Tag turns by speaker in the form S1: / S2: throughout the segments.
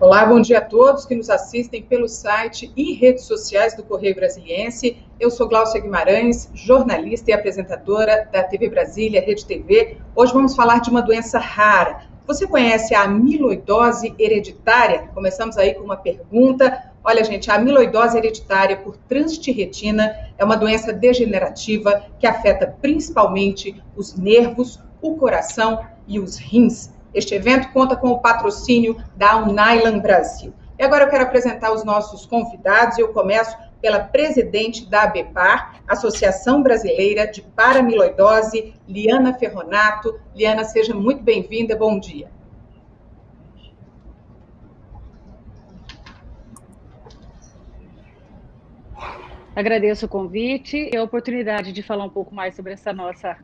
S1: Olá, bom dia a todos que nos assistem pelo site e redes sociais do Correio Brasiliense. Eu sou Gláucia Guimarães, jornalista e apresentadora da TV Brasília, Rede TV. Hoje vamos falar de uma doença rara. Você conhece a amiloidose hereditária? Começamos aí com uma pergunta. Olha, gente, a amiloidose hereditária por transtirretina é uma doença degenerativa que afeta principalmente os nervos, o coração e os rins. Este evento conta com o patrocínio da Alnylam Brasil. E agora eu quero apresentar os nossos convidados e eu começo pela presidente da ABPAR, Associação Brasileira de Paramiloidose, Liana Ferronato. Liana, seja muito bem-vinda, bom dia.
S2: Agradeço o convite e a oportunidade de falar um pouco mais sobre essa nossa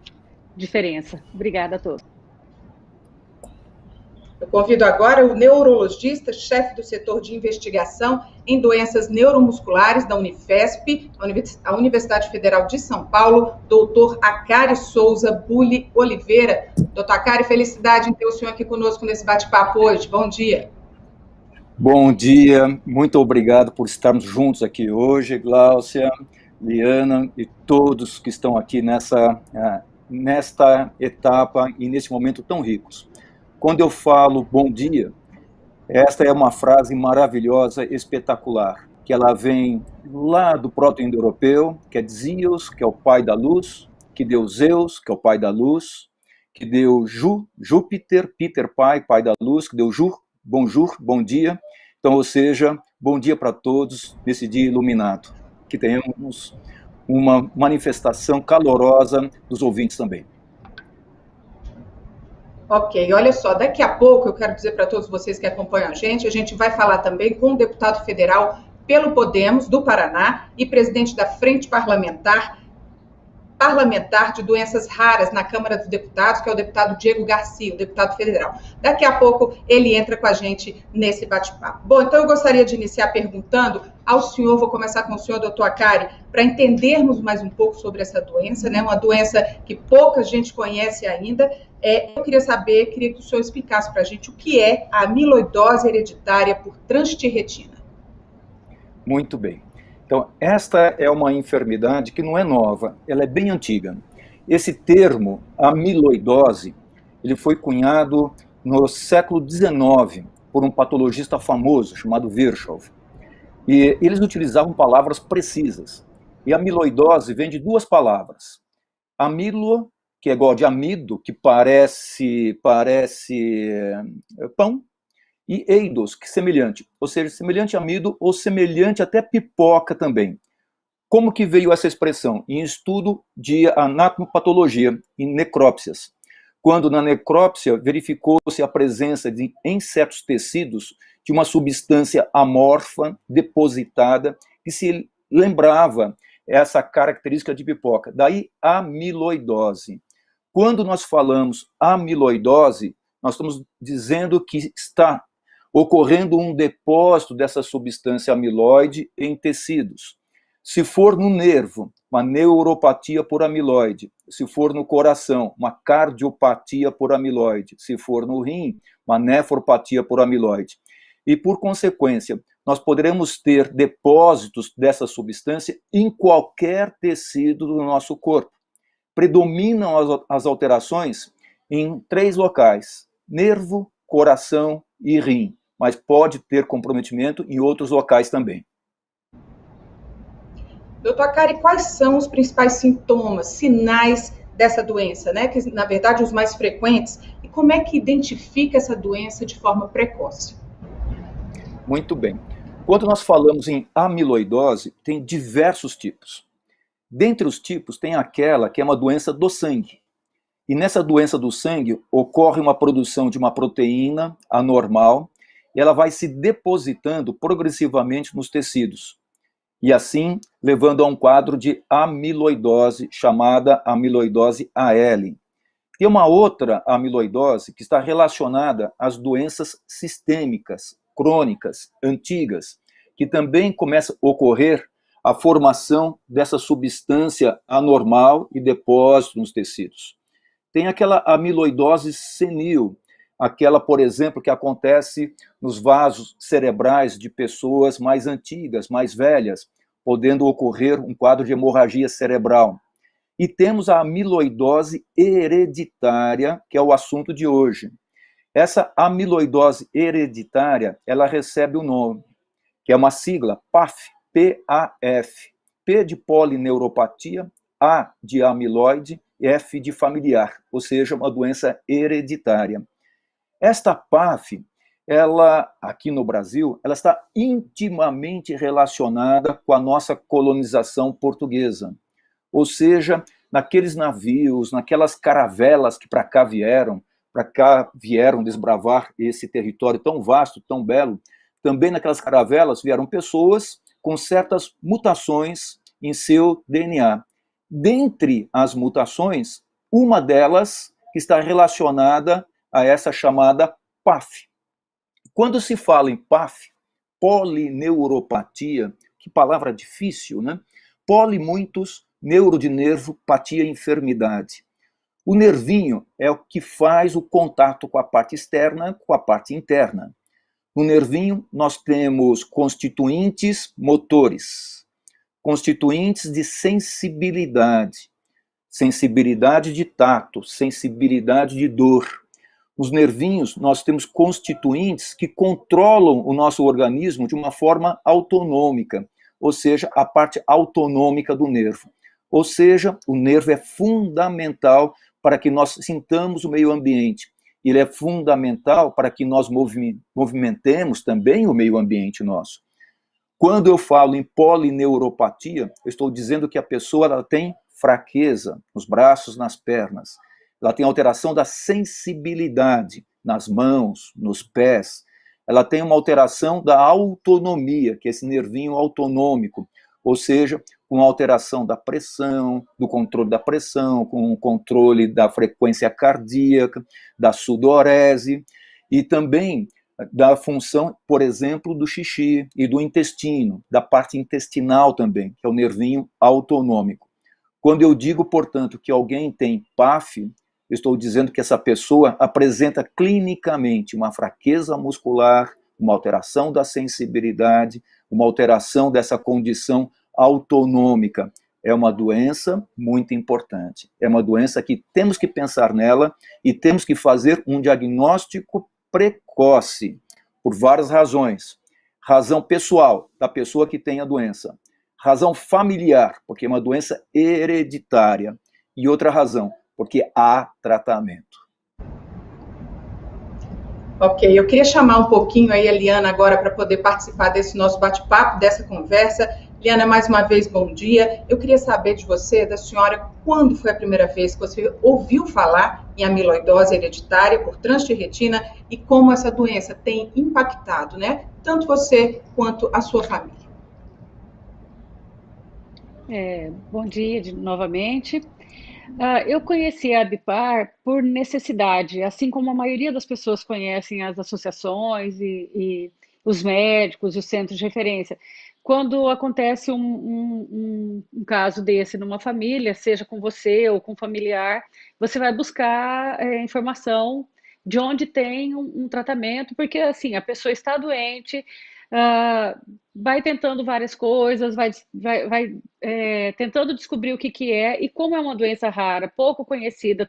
S2: diferença. Obrigada a todos.
S1: Eu convido agora o neurologista, chefe do setor de investigação em doenças neuromusculares da Unifesp, a Universidade Federal de São Paulo, doutor Akari Souza Bulli Oliveira. Doutor Akari, felicidade em ter o senhor aqui conosco nesse bate-papo hoje. Bom dia.
S3: Bom dia, muito obrigado por estarmos juntos aqui hoje, Gláucia, Liana e todos que estão aqui nesta etapa e nesse momento tão ricos. Quando eu falo bom dia, esta é uma frase maravilhosa, espetacular, que ela vem lá do proto-indo-europeu, que é Zeus, que é o pai da luz, que deu Zeus, que é o pai da luz, que deu Júpiter, Peter pai da luz, que deu bonjour, bom dia. Então, ou seja, bom dia para todos nesse dia iluminado. Que tenhamos uma manifestação calorosa dos ouvintes também.
S1: Ok, olha só, daqui a pouco eu quero dizer para todos vocês que acompanham a gente vai falar também com o deputado federal pelo Podemos, do Paraná, e presidente da Frente Parlamentar de Doenças Raras na Câmara dos Deputados, que é o deputado Diego Garcia, o deputado federal. Daqui a pouco ele entra com a gente nesse bate-papo. Bom, então eu gostaria de iniciar perguntando ao senhor, vou começar com o senhor, doutor Akari, para entendermos mais um pouco sobre essa doença, né? Uma doença que pouca gente conhece ainda. Eu queria que o senhor explicasse para a gente o que é a amiloidose hereditária por transtirretina.
S3: Muito bem. Então, esta é uma enfermidade que não é nova, ela é bem antiga. Esse termo, amiloidose, ele foi cunhado no século XIX por um patologista famoso chamado Virchow. E eles utilizavam palavras precisas. E amiloidose vem de duas palavras. Amilo, que é igual de amido, que parece pão, e eidos, que é semelhante, ou seja, semelhante a amido ou semelhante até pipoca também. Como que veio essa expressão? Em estudo de anatomopatologia, em necrópsias. Quando na necrópsia verificou-se a presença em certos tecidos de uma substância amorfa, depositada, que se lembrava essa característica de pipoca. Daí amiloidose. Quando nós falamos amiloidose, nós estamos dizendo que está ocorrendo um depósito dessa substância amiloide em tecidos. Se for no nervo, uma neuropatia por amiloide. Se for no coração, uma cardiopatia por amiloide. Se for no rim, uma nefropatia por amiloide. E, por consequência, nós poderemos ter depósitos dessa substância em qualquer tecido do nosso corpo. Predominam as alterações em 3 locais: nervo, coração e rim, mas pode ter comprometimento em outros locais também.
S1: Doutor Akari, quais são os principais sintomas, sinais dessa doença, né? Que, na verdade, os mais frequentes, e como é que identifica essa doença de forma precoce?
S3: Muito bem. Quando nós falamos em amiloidose, tem diversos tipos. Dentre os tipos, tem aquela que é uma doença do sangue. E nessa doença do sangue, ocorre uma produção de uma proteína anormal, e ela vai se depositando progressivamente nos tecidos. E assim, levando a um quadro de amiloidose, chamada amiloidose AL. Tem uma outra amiloidose que está relacionada às doenças sistêmicas, crônicas, antigas, que também começa a ocorrer a formação dessa substância anormal e depósito nos tecidos. Tem aquela amiloidose senil, aquela, por exemplo, que acontece nos vasos cerebrais de pessoas mais antigas, mais velhas, podendo ocorrer um quadro de hemorragia cerebral. E temos a amiloidose hereditária, que é o assunto de hoje. Essa amiloidose hereditária, ela recebe o nome, que é uma sigla, PAF, P-A-F. P de polineuropatia, A de amiloide, F de familiar, ou seja, uma doença hereditária. Esta PAF, ela, aqui no Brasil, ela está intimamente relacionada com a nossa colonização portuguesa. Ou seja, naqueles navios, naquelas caravelas que para cá vieram desbravar esse território tão vasto, tão belo, também naquelas caravelas vieram pessoas com certas mutações em seu DNA. Dentre as mutações, uma delas que está relacionada a essa chamada PAF. Quando se fala em PAF, polineuropatia, que palavra difícil, né? Poli, muitos, neuro de nervo, patia, enfermidade. O nervinho é o que faz o contato com a parte externa, com a parte interna. No nervinho, nós temos constituintes motores, constituintes de sensibilidade, sensibilidade de tato, sensibilidade de dor. Nos nervinhos, nós temos constituintes que controlam o nosso organismo de uma forma autonômica, ou seja, a parte autonômica do nervo. Ou seja, o nervo é fundamental para que nós sintamos o meio ambiente. Ele é fundamental para que nós movimentemos também o meio ambiente nosso. Quando eu falo em polineuropatia, eu estou dizendo que a pessoa ela tem fraqueza nos braços, nas pernas. Ela tem alteração da sensibilidade nas mãos, nos pés. Ela tem uma alteração da autonomia, que é esse nervinho autonômico, ou seja, com alteração da pressão, do controle da pressão, com o controle da frequência cardíaca, da sudorese e também da função, por exemplo, do xixi e do intestino, da parte intestinal também, que é o nervinho autonômico. Quando eu digo, portanto, que alguém tem PAF, eu estou dizendo que essa pessoa apresenta clinicamente uma fraqueza muscular, uma alteração da sensibilidade, uma alteração dessa condição autonômica. É uma doença muito importante. É uma doença que temos que pensar nela e temos que fazer um diagnóstico precoce, por várias razões. Razão pessoal, da pessoa que tem a doença. Razão familiar, porque é uma doença hereditária. E outra razão, porque há tratamento.
S1: Ok, eu queria chamar um pouquinho aí a Liana agora para poder participar desse nosso bate-papo, dessa conversa. Liana, mais uma vez, bom dia. Eu queria saber de você, da senhora, quando foi a primeira vez que você ouviu falar em amiloidose hereditária por transtirretina e como essa doença tem impactado, né, tanto você quanto a sua família.
S2: Bom dia novamente. Eu conheci a Ambipar por necessidade, assim como a maioria das pessoas conhecem as associações e os médicos e os centros de referência. Quando acontece um caso desse numa família, seja com você ou com um familiar, você vai buscar informação de onde tem um tratamento, porque assim, a pessoa está doente, vai tentando várias coisas, vai tentando descobrir o que é, e como é uma doença rara, pouco conhecida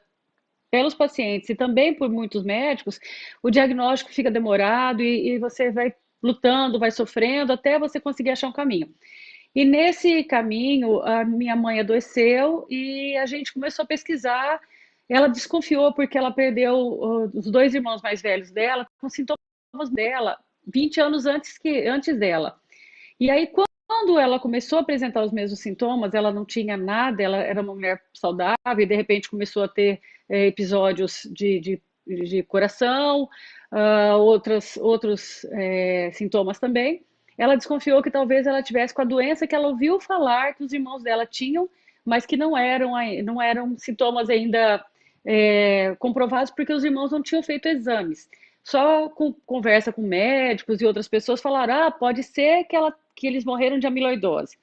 S2: pelos pacientes e também por muitos médicos, o diagnóstico fica demorado e você vai lutando, vai sofrendo até você conseguir achar um caminho. E nesse caminho, a minha mãe adoeceu e a gente começou a pesquisar. Ela desconfiou porque ela perdeu os dois irmãos mais velhos dela com sintomas dela 20 anos antes dela. E aí, quando ela começou a apresentar os mesmos sintomas, ela não tinha nada, ela era uma mulher saudável e de repente começou a ter episódios de coração, outros sintomas também. Ela desconfiou que talvez ela tivesse com a doença que ela ouviu falar que os irmãos dela tinham, mas que não eram sintomas ainda comprovados porque os irmãos não tinham feito exames. Só com conversa com médicos e outras pessoas falaram, pode ser que eles morreram de amiloidose.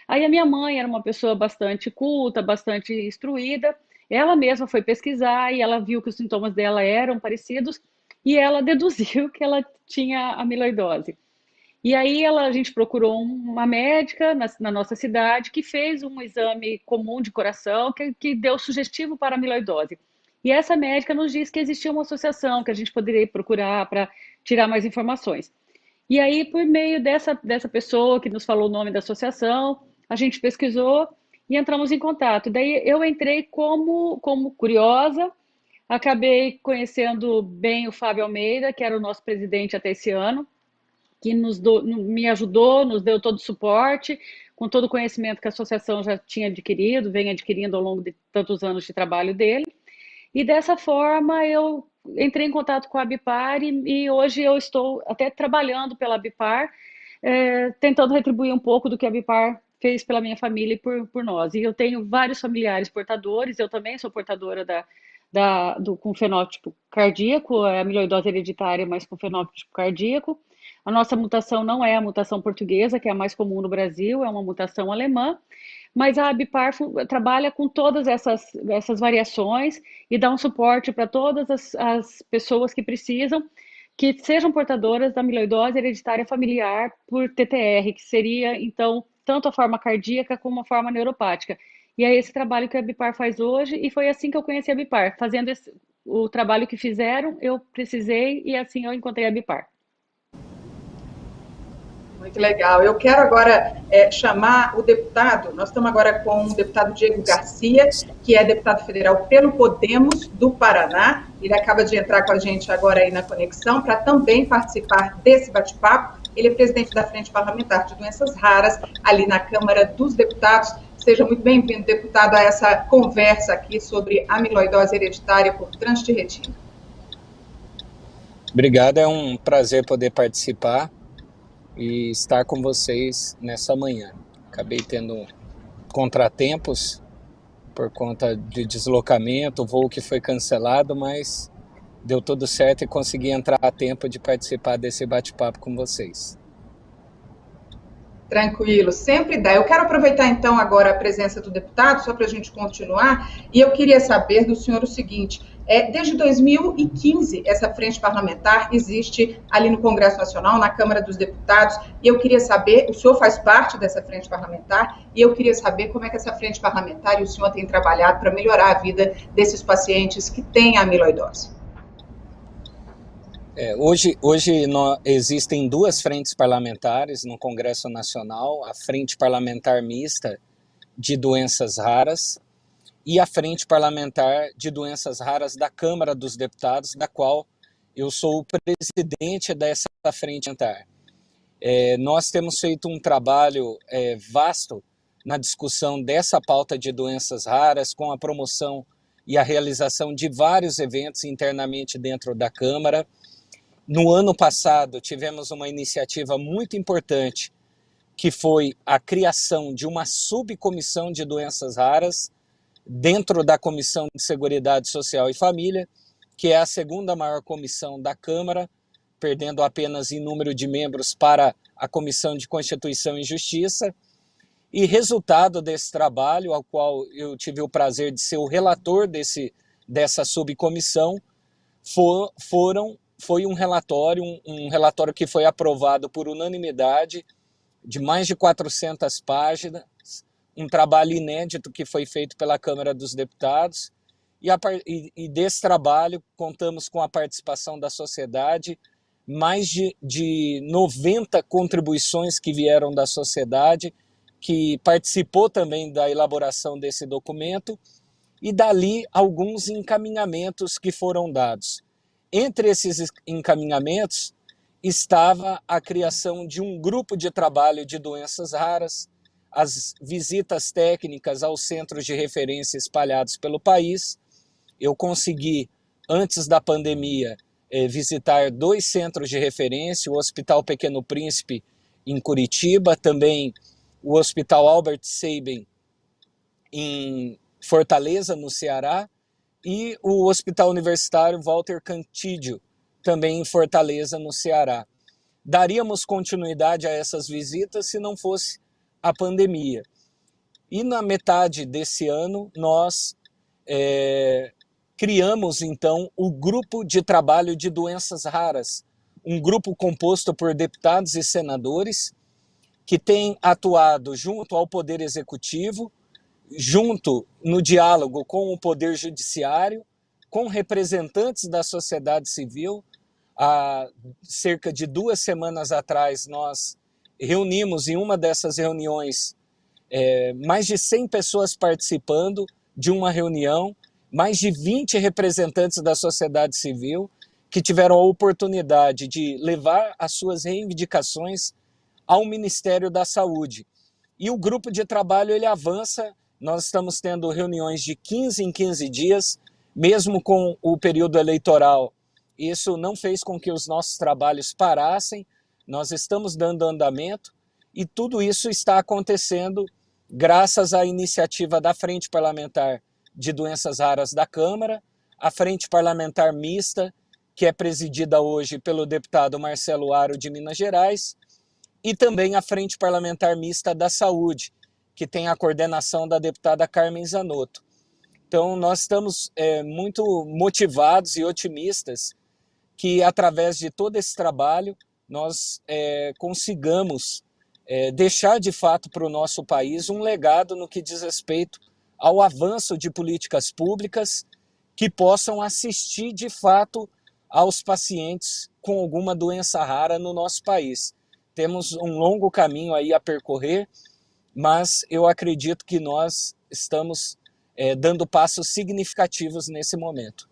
S2: Aí a minha mãe era uma pessoa bastante culta, bastante instruída, ela mesma foi pesquisar e ela viu que os sintomas dela eram parecidos, e ela deduziu que ela tinha amiloidose. E aí a gente procurou uma médica na nossa cidade que fez um exame comum de coração que deu sugestivo para amiloidose. E essa médica nos disse que existia uma associação que a gente poderia procurar para tirar mais informações. E aí, por meio dessa pessoa que nos falou o nome da associação, a gente pesquisou e entramos em contato. Daí eu entrei como curiosa, acabei conhecendo bem o Fábio Almeida, que era o nosso presidente até esse ano, que me ajudou, nos deu todo o suporte, com todo o conhecimento que a associação já tinha adquirido, vem adquirindo ao longo de tantos anos de trabalho dele. E dessa forma eu entrei em contato com a Ambipar e hoje eu estou até trabalhando pela Ambipar, tentando retribuir um pouco do que a Ambipar fez pela minha família e por nós. E eu tenho vários familiares portadores, eu também sou portadora com fenótipo cardíaco, a amiloidose hereditária, mas com fenótipo cardíaco. A nossa mutação não é a mutação portuguesa, que é a mais comum no Brasil, é uma mutação alemã, mas a Ambipar trabalha com todas essas variações e dá um suporte para todas as pessoas que precisam, que sejam portadoras da amiloidose hereditária familiar por TTR, que seria, então, tanto a forma cardíaca como a forma neuropática. E é esse trabalho que a Ambipar faz hoje, e foi assim que eu conheci a Ambipar. Fazendo o trabalho que fizeram, eu precisei, e assim eu encontrei a Ambipar.
S1: Muito legal. Eu quero agora chamar o deputado, nós estamos agora com o deputado Diego Garcia, que é deputado federal pelo Podemos do Paraná. Ele acaba de entrar com a gente agora aí na conexão para também participar desse bate-papo. Ele é presidente da Frente Parlamentar de Doenças Raras, ali na Câmara dos Deputados. Seja muito bem-vindo, deputado, a essa conversa aqui sobre amiloidose hereditária por trânsito de retina.
S4: Obrigado, é um prazer poder participar e estar com vocês nessa manhã. Acabei tendo contratempos por conta de deslocamento, o voo que foi cancelado, mas deu tudo certo e consegui entrar a tempo de participar desse bate-papo com vocês.
S1: Tranquilo, sempre dá. Eu quero aproveitar então agora a presença do deputado, só para a gente continuar, e eu queria saber do senhor o seguinte: desde 2015 essa frente parlamentar existe ali no Congresso Nacional, na Câmara dos Deputados, e eu queria saber, o senhor faz parte dessa frente parlamentar, e eu queria saber como é que essa frente parlamentar e o senhor tem trabalhado para melhorar a vida desses pacientes que têm amiloidose.
S4: Hoje existem duas frentes parlamentares no Congresso Nacional, a Frente Parlamentar Mista de Doenças Raras e a Frente Parlamentar de Doenças Raras da Câmara dos Deputados, da qual eu sou o presidente dessa frente parlamentar. Nós temos feito um trabalho vasto na discussão dessa pauta de doenças raras, com a promoção e a realização de vários eventos internamente dentro da Câmara. No ano passado, tivemos uma iniciativa muito importante, que foi a criação de uma subcomissão de doenças raras dentro da Comissão de Seguridade Social e Família, que é a segunda maior comissão da Câmara, perdendo apenas em número de membros para a Comissão de Constituição e Justiça. E resultado desse trabalho, ao qual eu tive o prazer de ser o relator dessa subcomissão, foi um relatório que foi aprovado por unanimidade, de mais de 400 páginas, um trabalho inédito que foi feito pela Câmara dos Deputados, e desse trabalho contamos com a participação da sociedade, mais de 90 contribuições que vieram da sociedade, que participou também da elaboração desse documento, e dali alguns encaminhamentos que foram dados. Entre esses encaminhamentos estava a criação de um grupo de trabalho de doenças raras, as visitas técnicas aos centros de referência espalhados pelo país. Eu consegui, antes da pandemia, visitar 2 centros de referência, o Hospital Pequeno Príncipe em Curitiba, também o Hospital Albert Sabin em Fortaleza, no Ceará, e o Hospital Universitário Walter Cantídio, também em Fortaleza, no Ceará. Daríamos continuidade a essas visitas se não fosse a pandemia. E na metade desse ano, nós criamos, então, o Grupo de Trabalho de Doenças Raras, um grupo composto por deputados e senadores que tem atuado junto ao Poder Executivo, junto no diálogo com o Poder Judiciário, com representantes da sociedade civil. Há cerca de 2 semanas atrás, nós reunimos em uma dessas reuniões mais de 100 pessoas participando de uma reunião, mais de 20 representantes da sociedade civil que tiveram a oportunidade de levar as suas reivindicações ao Ministério da Saúde. E o grupo de trabalho ele avança, nós estamos tendo reuniões de 15 em 15 dias, mesmo com o período eleitoral. Isso não fez com que os nossos trabalhos parassem, nós estamos dando andamento e tudo isso está acontecendo graças à iniciativa da Frente Parlamentar de Doenças Raras da Câmara, a Frente Parlamentar Mista, que é presidida hoje pelo deputado Marcelo Aro de Minas Gerais, e também a Frente Parlamentar Mista da Saúde, que tem a coordenação da deputada Carmen Zanotto. Então, nós estamos muito motivados e otimistas que, através de todo esse trabalho, nós consigamos deixar, de fato, para o nosso país um legado no que diz respeito ao avanço de políticas públicas que possam assistir, de fato, aos pacientes com alguma doença rara no nosso país. Temos um longo caminho aí a percorrer, mas eu acredito que nós estamos dando passos significativos nesse momento.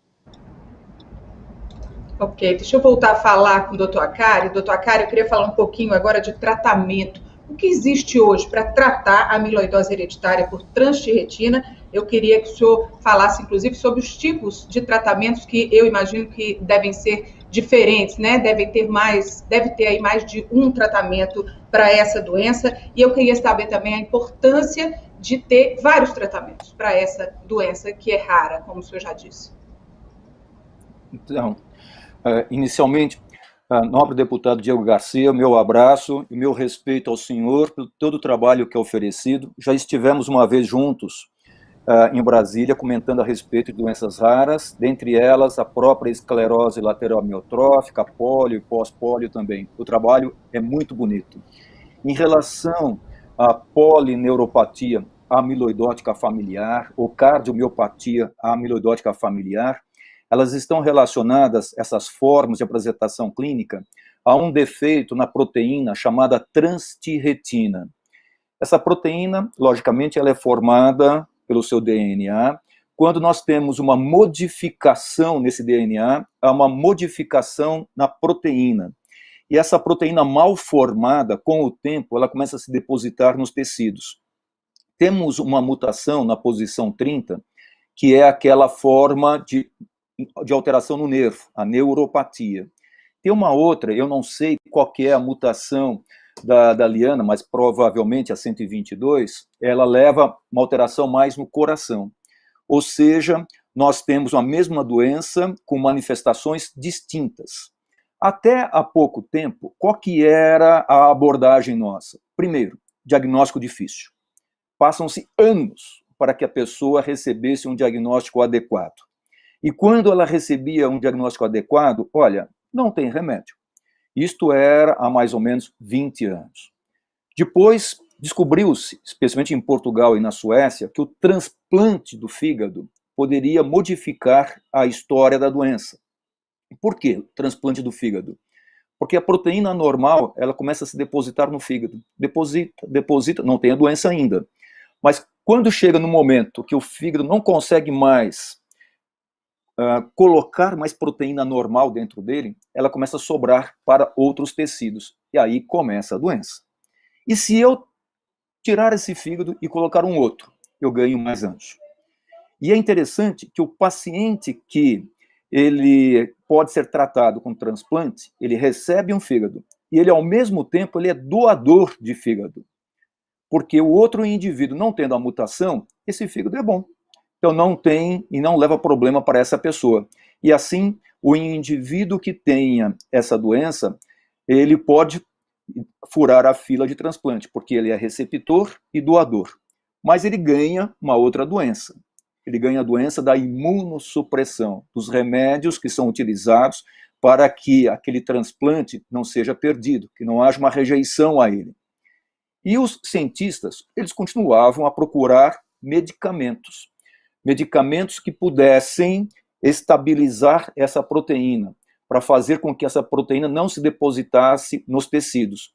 S1: Ok, deixa eu voltar a falar com o doutor Akari. Doutor Akari, eu queria falar um pouquinho agora de tratamento. O que existe hoje para tratar a amiloidose hereditária por transtirretina? Eu queria que o senhor falasse, inclusive, sobre os tipos de tratamentos que eu imagino que devem ser diferentes, né? Deve ter aí mais de um tratamento para essa doença. E eu queria saber também a importância de ter vários tratamentos para essa doença que é rara, como o senhor já disse.
S3: Então, inicialmente, nobre deputado Diego Garcia, meu abraço e meu respeito ao senhor por todo o trabalho que é oferecido. Já estivemos uma vez juntos em Brasília comentando a respeito de doenças raras, dentre elas a própria esclerose lateral amiotrófica, pólio e pós-pólio também. O trabalho é muito bonito. Em relação à polineuropatia amiloidótica familiar ou cardiomiopatia amiloidótica familiar, elas estão relacionadas, essas formas de apresentação clínica, a um defeito na proteína chamada transtirretina. Essa proteína, logicamente, ela é formada pelo seu DNA. Quando nós temos uma modificação nesse DNA, há uma modificação na proteína. E essa proteína mal formada, com o tempo, ela começa a se depositar nos tecidos. Temos uma mutação na posição 30, que é aquela forma de alteração no nervo, a neuropatia. Tem uma outra, eu não sei qual que é a mutação da Liana, mas provavelmente a 122, ela leva uma alteração mais no coração. Ou seja, nós temos a mesma doença com manifestações distintas. Até há pouco tempo, qual que era a abordagem nossa? Primeiro, diagnóstico difícil. Passam-se anos para que a pessoa recebesse um diagnóstico adequado. E quando ela recebia um diagnóstico adequado, olha, não tem remédio. Isto era há mais ou menos 20 anos. Depois, descobriu-se, especialmente em Portugal e na Suécia, que o transplante do fígado poderia modificar a história da doença. Por que o transplante do fígado? Porque a proteína normal, ela começa a se depositar no fígado. Deposita, não tem a doença ainda. Mas quando chega no momento que o fígado não consegue mais colocar mais proteína normal dentro dele, ela começa a sobrar para outros tecidos. E aí começa a doença. E se eu tirar esse fígado e colocar um outro, eu ganho mais anos. E é interessante que o paciente que ele pode ser tratado com transplante, ele recebe um fígado e ele, ao mesmo tempo, ele é doador de fígado. Porque o outro indivíduo, não tendo a mutação, esse fígado é bom. Então não tem e não leva problema para essa pessoa. E assim, o indivíduo que tenha essa doença, ele pode furar a fila de transplante, porque ele é receptor e doador. Mas ele ganha uma outra doença. Ele ganha a doença da imunossupressão, dos remédios que são utilizados para que aquele transplante não seja perdido, que não haja uma rejeição a ele. E os cientistas, eles continuavam a procurar medicamentos, medicamentos que pudessem estabilizar essa proteína, para fazer com que essa proteína não se depositasse nos tecidos.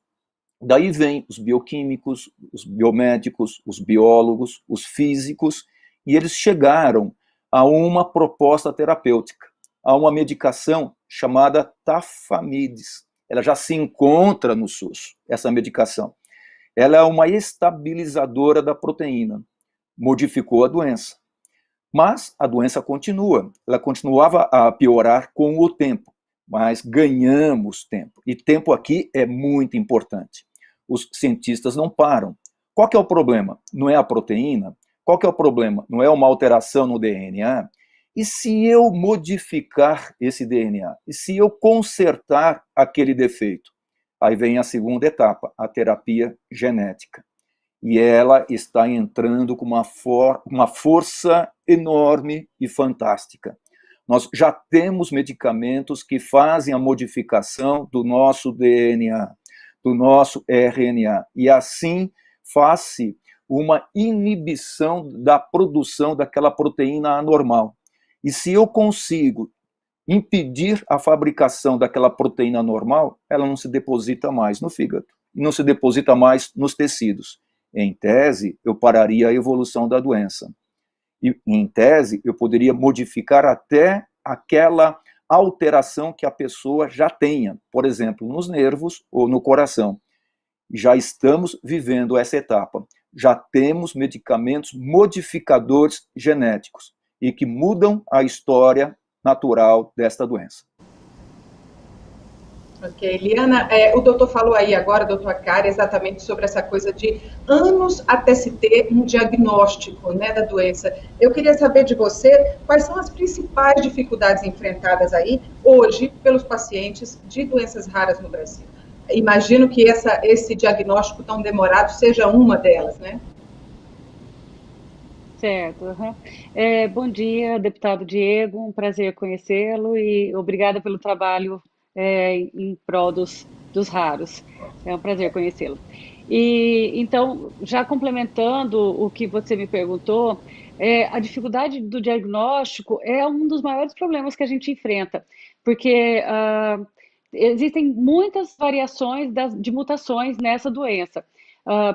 S3: Daí vêm os bioquímicos, os biomédicos, os biólogos, os físicos, e eles chegaram a uma proposta terapêutica, a uma medicação chamada Tafamidis. Ela já se encontra no SUS, essa medicação. Ela é uma estabilizadora da proteína, modificou a doença. Mas a doença continua, ela continuava a piorar com o tempo, mas ganhamos tempo. E tempo aqui é muito importante. Os cientistas não param. Qual que é o problema? Não é a proteína? Qual que é o problema? Não é uma alteração no DNA? E se eu modificar esse DNA? E se eu consertar aquele defeito? Aí vem a segunda etapa, a terapia genética. E ela está entrando com uma força enorme e fantástica. Nós já temos medicamentos que fazem a modificação do nosso DNA, do nosso RNA, e assim faz-se uma inibição da produção daquela proteína anormal. E se eu consigo impedir a fabricação daquela proteína normal, ela não se deposita mais no fígado, não se deposita mais nos tecidos. Em tese, eu pararia a evolução da doença. E, em tese, eu poderia modificar até aquela alteração que a pessoa já tenha, por exemplo, nos nervos ou no coração. Já estamos vivendo essa etapa. Já temos medicamentos modificadores genéticos e que mudam a história natural desta doença.
S1: Ok, Liana, o doutor falou aí agora, doutor Akari, exatamente sobre essa coisa de anos até se ter um diagnóstico, né, da doença. Eu queria saber de você quais são as principais dificuldades enfrentadas aí hoje pelos pacientes de doenças raras no Brasil. Imagino que esse diagnóstico tão demorado seja uma delas, né?
S2: Certo. Uhum. Bom dia, deputado Diego, um prazer conhecê-lo e obrigada pelo trabalho em prol dos raros. É um prazer conhecê-lo. E então, já complementando o que você me perguntou, a dificuldade do diagnóstico é um dos maiores problemas que a gente enfrenta, porque existem muitas variações de mutações nessa doença.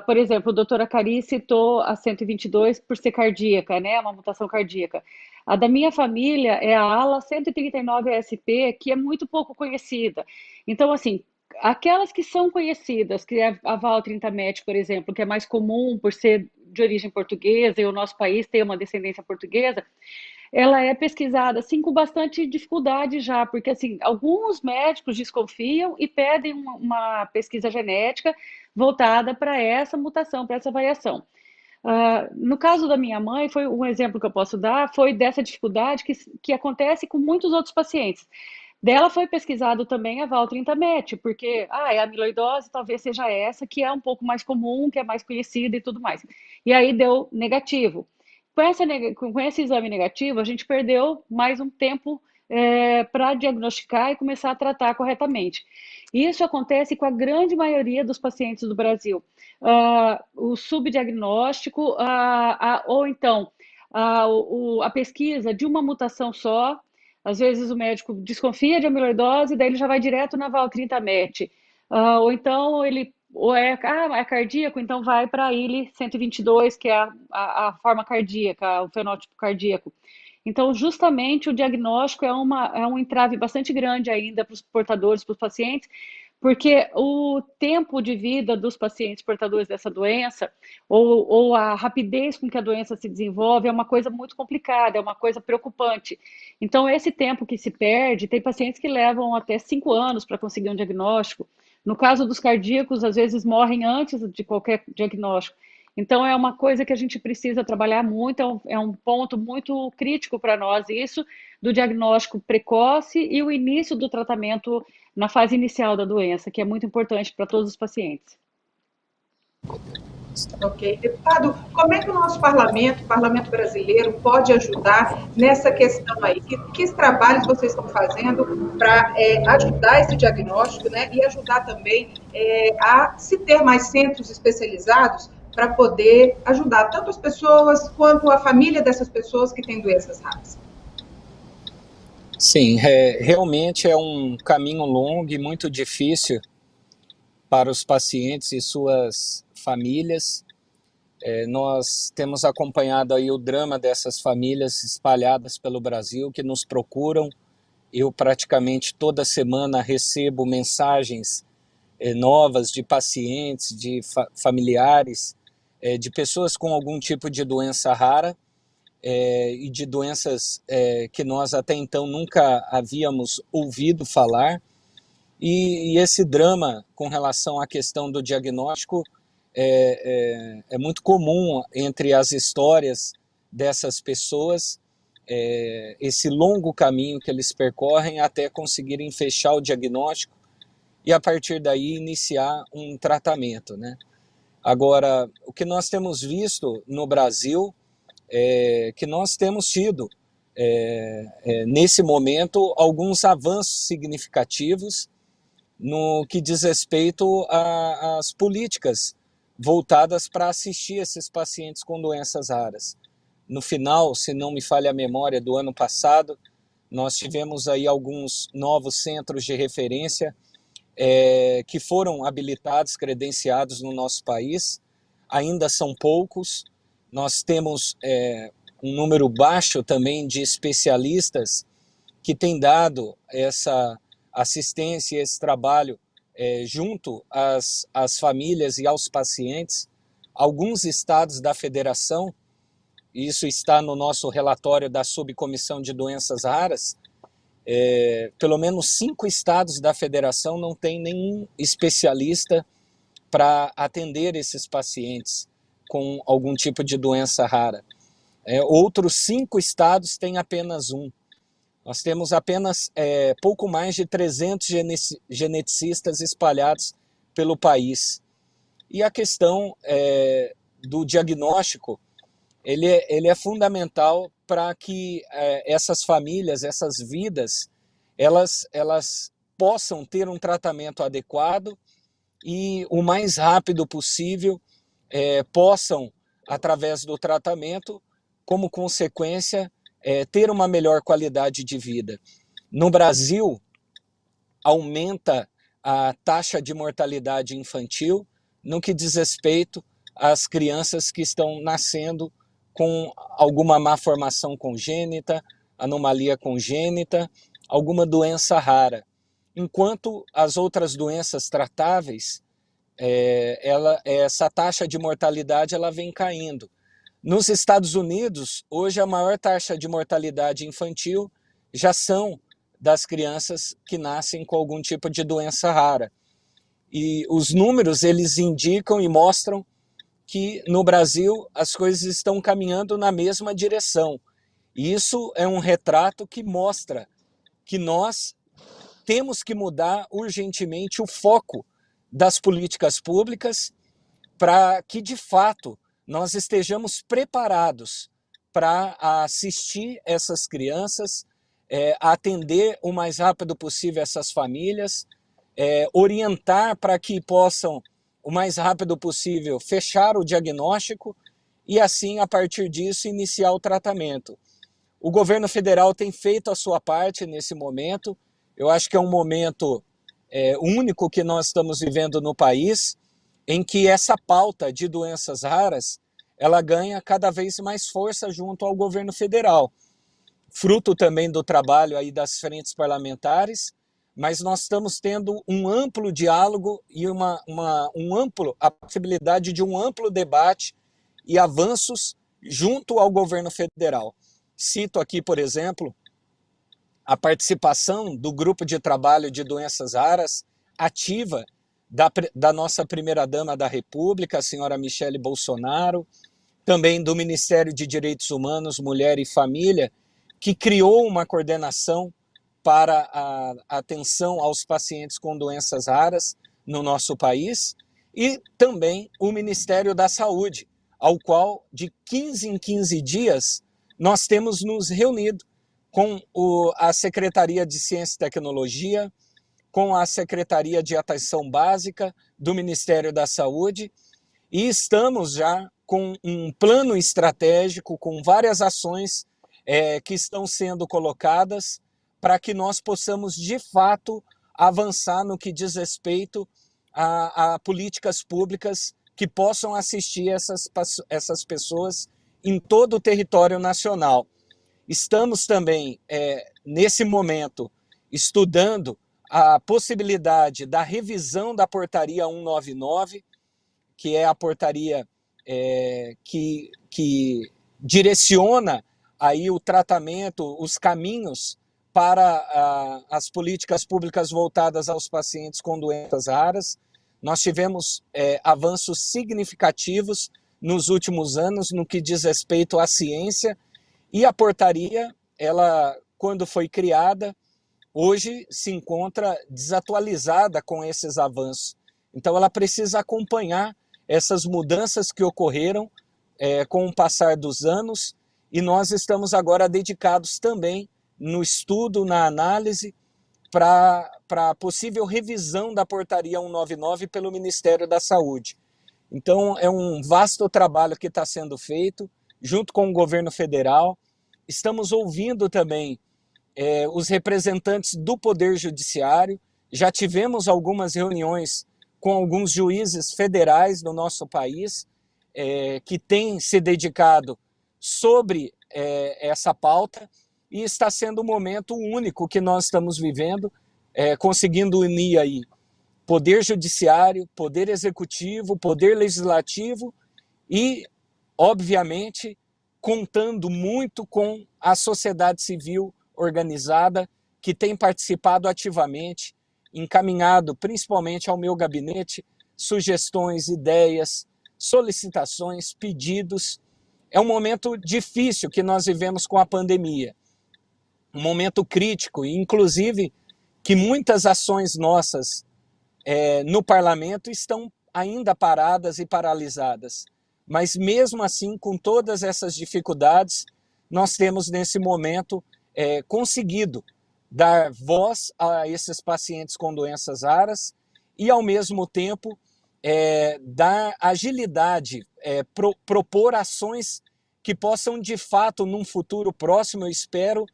S2: Por exemplo, o doutor Akari citou a 122 por ser cardíaca, né? Uma mutação cardíaca. A da minha família é a ALA 139-ASP, que é muito pouco conhecida. Então, assim, aquelas que são conhecidas, que é a Val30-MET, por exemplo, que é mais comum por ser de origem portuguesa e o nosso país tem uma descendência portuguesa, ela é pesquisada assim com bastante dificuldade já, porque assim, alguns médicos desconfiam e pedem uma pesquisa genética voltada para essa mutação, para essa variação. No caso da minha mãe, foi um exemplo que eu posso dar, foi dessa dificuldade que acontece com muitos outros pacientes. Dela foi pesquisado também a Val30-MET, porque a amiloidose talvez seja essa, que é um pouco mais comum, que é mais conhecida e tudo mais. E aí deu negativo. Com esse exame negativo, a gente perdeu mais um tempo para diagnosticar e começar a tratar corretamente. Isso acontece com a grande maioria dos pacientes do Brasil. O subdiagnóstico, ou então a pesquisa de uma mutação só. Às vezes o médico desconfia de amiloidose, daí ele já vai direto na Val30-MET. Ou então ele é cardíaco, então vai para a ILI 122, que é a forma cardíaca, o fenótipo cardíaco. Então, justamente o diagnóstico é um entrave bastante grande ainda para os portadores, para os pacientes, porque o tempo de vida dos pacientes portadores dessa doença, ou a rapidez com que a doença se desenvolve, é uma coisa muito complicada, é uma coisa preocupante. Então, esse tempo que se perde, tem pacientes que levam até 5 anos para conseguir um diagnóstico. No caso dos cardíacos, às vezes morrem antes de qualquer diagnóstico. Então, é uma coisa que a gente precisa trabalhar muito, é um ponto muito crítico para nós, isso do diagnóstico precoce e o início do tratamento na fase inicial da doença, que é muito importante para todos os pacientes.
S1: Ok. Deputado, como é que o nosso parlamento, o parlamento brasileiro, pode ajudar nessa questão aí? Que trabalhos vocês estão fazendo para ajudar esse diagnóstico, né? E ajudar também a se ter mais centros especializados para poder ajudar tanto as pessoas quanto a família dessas pessoas que têm doenças raras?
S4: Sim, realmente é um caminho longo e muito difícil para os pacientes e suas famílias. Nós temos acompanhado aí o drama dessas famílias espalhadas pelo Brasil que nos procuram. Eu praticamente toda semana recebo mensagens novas de pacientes, de familiares, de pessoas com algum tipo de doença rara e de doenças que nós até então nunca havíamos ouvido falar. E esse drama com relação à questão do diagnóstico é muito comum entre as histórias dessas pessoas, esse longo caminho que eles percorrem até conseguirem fechar o diagnóstico e a partir daí iniciar um tratamento, né? Agora, o que nós temos visto no Brasil é que nós temos tido, nesse momento, alguns avanços significativos no que diz respeito às políticas voltadas para assistir esses pacientes com doenças raras. No final, se não me falha a memória, do ano passado, nós tivemos aí alguns novos centros de referência que foram habilitados, credenciados no nosso país. Ainda são poucos. Nós temos um número baixo também de especialistas que têm dado essa assistência, esse trabalho junto às famílias e aos pacientes. Alguns estados da federação, isso está no nosso relatório da Subcomissão de Doenças Raras, pelo menos 5 estados da federação não tem nenhum especialista para atender esses pacientes com algum tipo de doença rara. Outros 5 estados têm apenas um. Nós temos apenas pouco mais de 300 geneticistas espalhados pelo país. E a questão do diagnóstico, ele é fundamental para que essas famílias, essas vidas, elas possam ter um tratamento adequado e o mais rápido possível possam, através do tratamento, como consequência, ter uma melhor qualidade de vida. No Brasil, aumenta a taxa de mortalidade infantil no que diz respeito às crianças que estão nascendo com alguma má formação congênita, anomalia congênita, alguma doença rara. Enquanto as outras doenças tratáveis, essa taxa de mortalidade ela vem caindo. Nos Estados Unidos, hoje a maior taxa de mortalidade infantil já são das crianças que nascem com algum tipo de doença rara. E os números, eles indicam e mostram que no Brasil as coisas estão caminhando na mesma direção. E isso é um retrato que mostra que nós temos que mudar urgentemente o foco das políticas públicas para que, de fato, nós estejamos preparados para assistir essas crianças, atender o mais rápido possível essas famílias, orientar para que possam, o mais rápido possível, fechar o diagnóstico e, assim, a partir disso, iniciar o tratamento. O governo federal tem feito a sua parte nesse momento. Eu acho que é um momento único que nós estamos vivendo no país, em que essa pauta de doenças raras, ela ganha cada vez mais força junto ao governo federal. Fruto também do trabalho aí das frentes parlamentares, mas nós estamos tendo um amplo diálogo e a possibilidade de um amplo debate e avanços junto ao governo federal. Cito aqui, por exemplo, a participação do Grupo de Trabalho de Doenças Raras, ativa, da nossa primeira-dama da República, a senhora Michele Bolsonaro, também do Ministério de Direitos Humanos, Mulher e Família, que criou uma coordenação para a atenção aos pacientes com doenças raras no nosso país, e também o Ministério da Saúde, ao qual, de 15 em 15 dias, nós temos nos reunido com a Secretaria de Ciência e Tecnologia, com a Secretaria de Atenção Básica do Ministério da Saúde, e estamos já com um plano estratégico, com várias ações que estão sendo colocadas para que nós possamos, de fato, avançar no que diz respeito a políticas públicas que possam assistir essas pessoas em todo o território nacional. Estamos também, nesse momento, estudando a possibilidade da revisão da portaria 199, que é a portaria que direciona aí o tratamento, os caminhos para as políticas públicas voltadas aos pacientes com doenças raras. Nós tivemos avanços significativos nos últimos anos no que diz respeito à ciência, e a portaria, ela, quando foi criada, hoje se encontra desatualizada com esses avanços. Então ela precisa acompanhar essas mudanças que ocorreram com o passar dos anos, e nós estamos agora dedicados também no estudo, na análise, para a possível revisão da portaria 199 pelo Ministério da Saúde. Então é um vasto trabalho que está sendo feito, junto com o governo federal. Estamos ouvindo também os representantes do Poder Judiciário, já tivemos algumas reuniões com alguns juízes federais do nosso país, que têm se dedicado sobre essa pauta, e está sendo um momento único que nós estamos vivendo, conseguindo unir aí Poder Judiciário, Poder Executivo, Poder Legislativo e, obviamente, contando muito com a sociedade civil organizada, que tem participado ativamente, encaminhado principalmente ao meu gabinete sugestões, ideias, solicitações, pedidos. É um momento difícil que nós vivemos com a pandemia, um momento crítico, e inclusive que muitas ações nossas no parlamento estão ainda paradas e paralisadas. Mas mesmo assim, com todas essas dificuldades, nós temos nesse momento conseguido dar voz a esses pacientes com doenças raras e, ao mesmo tempo, dar agilidade, propor ações que possam, de fato, num futuro próximo, eu espero,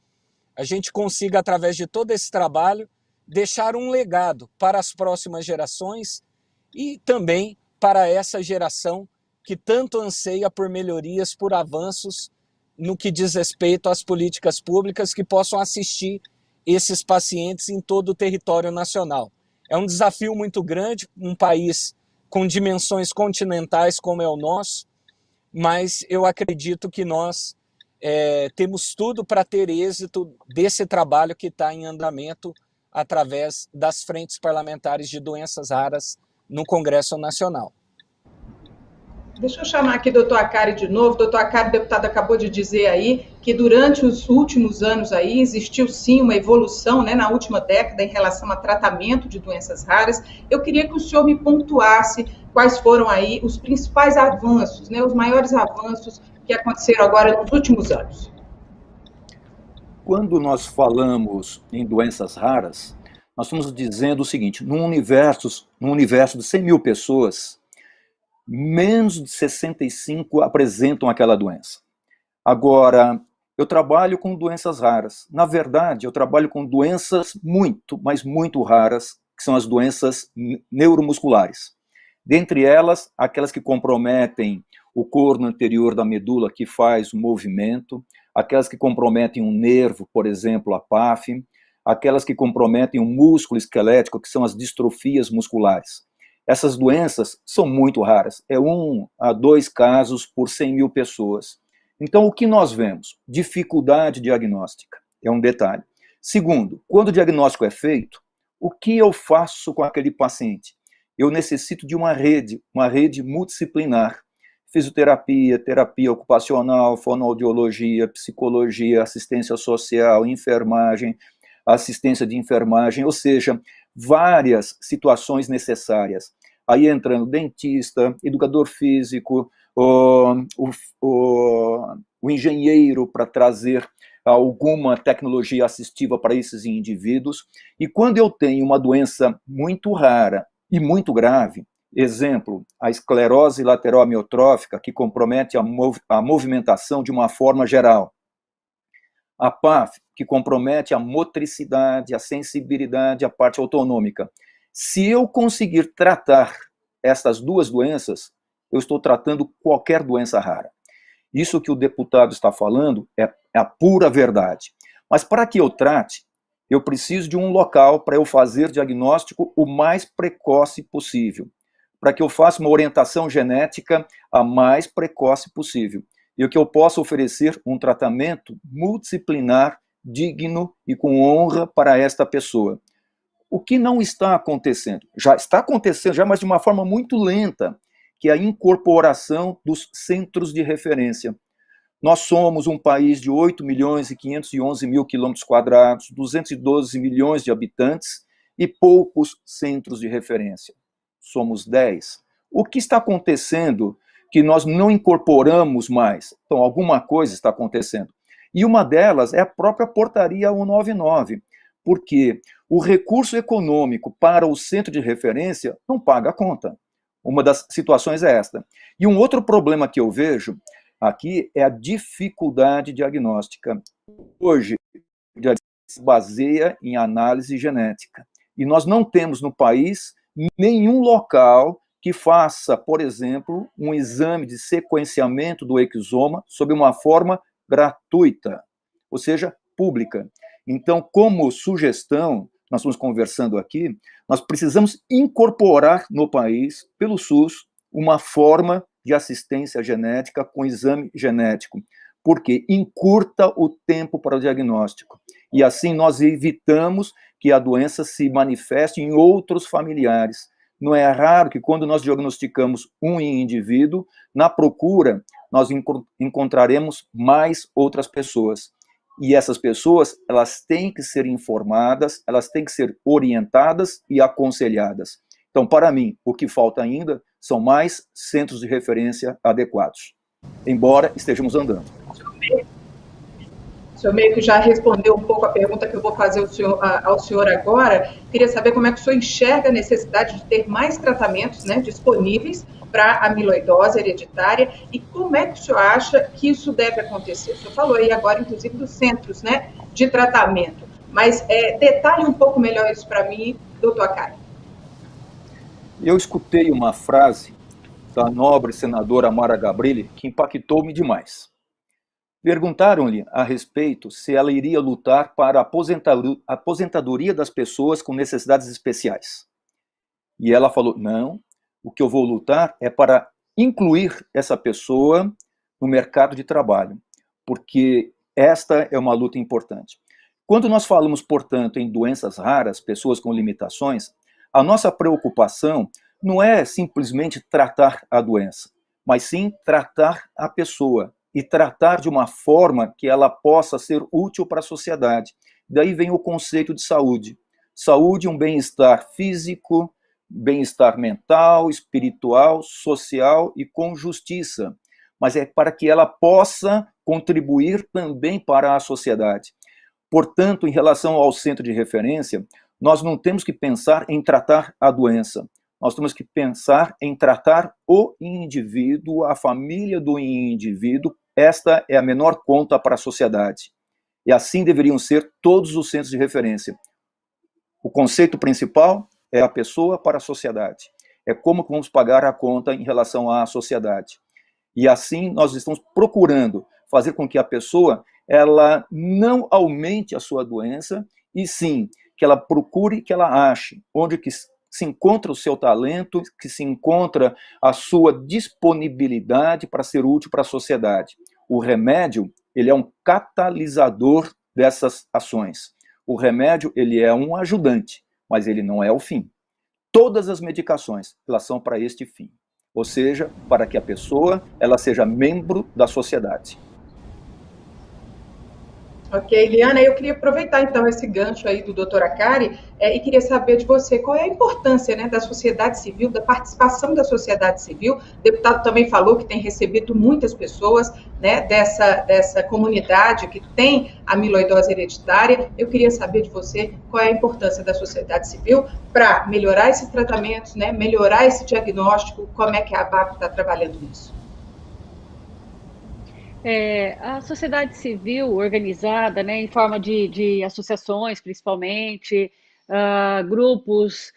S4: a gente consiga, através de todo esse trabalho, deixar um legado para as próximas gerações e também para essa geração que tanto anseia por melhorias, por avanços no que diz respeito às políticas públicas que possam assistir esses pacientes em todo o território nacional. É um desafio muito grande, um país com dimensões continentais como é o nosso, mas eu acredito que nós temos tudo para ter êxito desse trabalho que está em andamento através das frentes parlamentares de doenças raras no Congresso Nacional.
S1: Deixa eu chamar aqui o doutor Akari de novo. Doutor Akari, o deputado acabou de dizer aí que durante os últimos anos aí existiu sim uma evolução, né, na última década em relação a tratamento de doenças raras. Eu queria que o senhor me pontuasse quais foram aí os principais avanços, né, os maiores avanços que aconteceram agora nos últimos anos.
S3: Quando nós falamos em doenças raras, nós estamos dizendo o seguinte: num universo de 100 mil pessoas, menos de 65 apresentam aquela doença. Agora, eu trabalho com doenças raras. Na verdade, eu trabalho com doenças muito, mas muito raras, que são as doenças neuromusculares. Dentre elas, aquelas que comprometem o corno anterior da medula, que faz o movimento, aquelas que comprometem um nervo, por exemplo, a PAF, aquelas que comprometem o músculo esquelético, que são as distrofias musculares. Essas doenças são muito raras, 1 a 2 casos por 100 mil pessoas. Então, o que nós vemos? Dificuldade diagnóstica, é um detalhe. Segundo, quando o diagnóstico é feito, o que eu faço com aquele paciente? Eu necessito de uma rede multidisciplinar. Fisioterapia, terapia ocupacional, fonoaudiologia, psicologia, assistência social, enfermagem, assistência de enfermagem, ou seja, várias situações necessárias. Aí entrando dentista, educador físico, o, o engenheiro para trazer alguma tecnologia assistiva para esses indivíduos. E quando eu tenho uma doença muito rara e muito grave, exemplo, a esclerose lateral amiotrófica, que compromete a movimentação de uma forma geral, a PAF, que compromete a motricidade, a sensibilidade, a parte autonômica. Se eu conseguir tratar essas duas doenças, eu estou tratando qualquer doença rara. Isso que o deputado está falando é a pura verdade. Mas para que eu trate, eu preciso de um local para eu fazer diagnóstico o mais precoce possível, para que eu faça uma orientação genética a mais precoce possível, e que eu possa oferecer um tratamento multidisciplinar, digno e com honra para esta pessoa. O que não está acontecendo? Já está acontecendo, já, mas de uma forma muito lenta, que é a incorporação dos centros de referência. Nós somos um país de 8.511.000 quilômetros quadrados, 212 milhões de habitantes e poucos centros de referência. Somos 10. O que está acontecendo que nós não incorporamos mais? Então, alguma coisa está acontecendo. E uma delas é a própria portaria 199, porque o recurso econômico para o centro de referência não paga a conta. Uma das situações é esta. E um outro problema que eu vejo aqui é a dificuldade diagnóstica. Hoje, o diagnóstico se baseia em análise genética. E nós não temos no país nenhum local que faça, por exemplo, um exame de sequenciamento do exoma sob uma forma gratuita, ou seja, pública. Então, como sugestão, nós estamos conversando aqui, nós precisamos incorporar no país, pelo SUS, uma forma de assistência genética com exame genético, porque encurta o tempo para o diagnóstico. E assim nós evitamos que a doença se manifeste em outros familiares. Não é raro que quando nós diagnosticamos um indivíduo, na procura, nós encontraremos mais outras pessoas. E essas pessoas, elas têm que ser informadas, elas têm que ser orientadas e aconselhadas. Então, para mim, o que falta ainda são mais centros de referência adequados, embora estejamos andando.
S1: O senhor meio que já respondeu um pouco a pergunta que eu vou fazer ao senhor agora. Queria saber como é que o senhor enxerga a necessidade de ter mais tratamentos, né, disponíveis para a amiloidose hereditária e como é que o senhor acha que isso deve acontecer? O senhor falou aí agora, inclusive, dos centros, né, de tratamento, mas detalhe um pouco melhor isso para mim, doutor Akari.
S3: Eu escutei uma frase da nobre senadora Mara Gabrilli que impactou-me demais. Perguntaram-lhe a respeito se ela iria lutar para a aposentadoria das pessoas com necessidades especiais. E ela falou, não, o que eu vou lutar é para incluir essa pessoa no mercado de trabalho, porque esta é uma luta importante. Quando nós falamos, portanto, em doenças raras, pessoas com limitações, a nossa preocupação não é simplesmente tratar a doença, mas sim tratar a pessoa, e tratar de uma forma que ela possa ser útil para a sociedade. Daí vem o conceito de saúde. Saúde, um bem-estar físico, bem-estar mental, espiritual, social e com justiça. Mas é para que ela possa contribuir também para a sociedade. Portanto, em relação ao centro de referência, nós não temos que pensar em tratar a doença. Nós temos que pensar em tratar o indivíduo, a família do indivíduo. Esta é a menor conta para a sociedade. E assim deveriam ser todos os centros de referência. O conceito principal é a pessoa para a sociedade. É como vamos pagar a conta em relação à sociedade. E assim nós estamos procurando fazer com que a pessoa ela não aumente a sua doença, e sim que ela procure, que ela ache onde que se encontra o seu talento, que se encontra a sua disponibilidade para ser útil para a sociedade. O remédio, ele é um catalisador dessas ações. O remédio, ele é um ajudante, mas ele não é o fim. Todas as medicações, elas são para este fim. Ou seja, para que a pessoa, ela seja membro da sociedade.
S1: Ok, Liana, eu queria aproveitar então esse gancho aí do doutor Akari e queria saber de você qual é a importância, né, da sociedade civil, da participação da sociedade civil. O deputado também falou que tem recebido muitas pessoas, né, dessa comunidade que tem amiloidose hereditária. Eu queria saber de você qual é a importância da sociedade civil para melhorar esses tratamentos, né, melhorar esse diagnóstico, como é que a ABAP está trabalhando nisso.
S2: A sociedade civil organizada, né, em forma de associações, principalmente, grupos,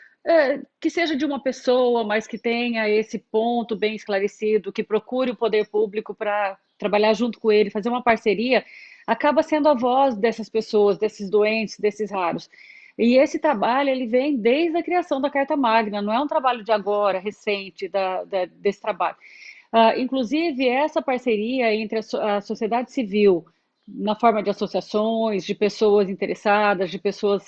S2: que seja de uma pessoa, mas que tenha esse ponto bem esclarecido, que procure o poder público para trabalhar junto com ele, fazer uma parceria, acaba sendo a voz dessas pessoas, desses doentes, desses raros. E esse trabalho, ele vem desde a criação da Carta Magna, não é um trabalho de agora, recente, desse trabalho. Inclusive, essa parceria entre a sociedade civil, na forma de associações, de pessoas interessadas, de pessoas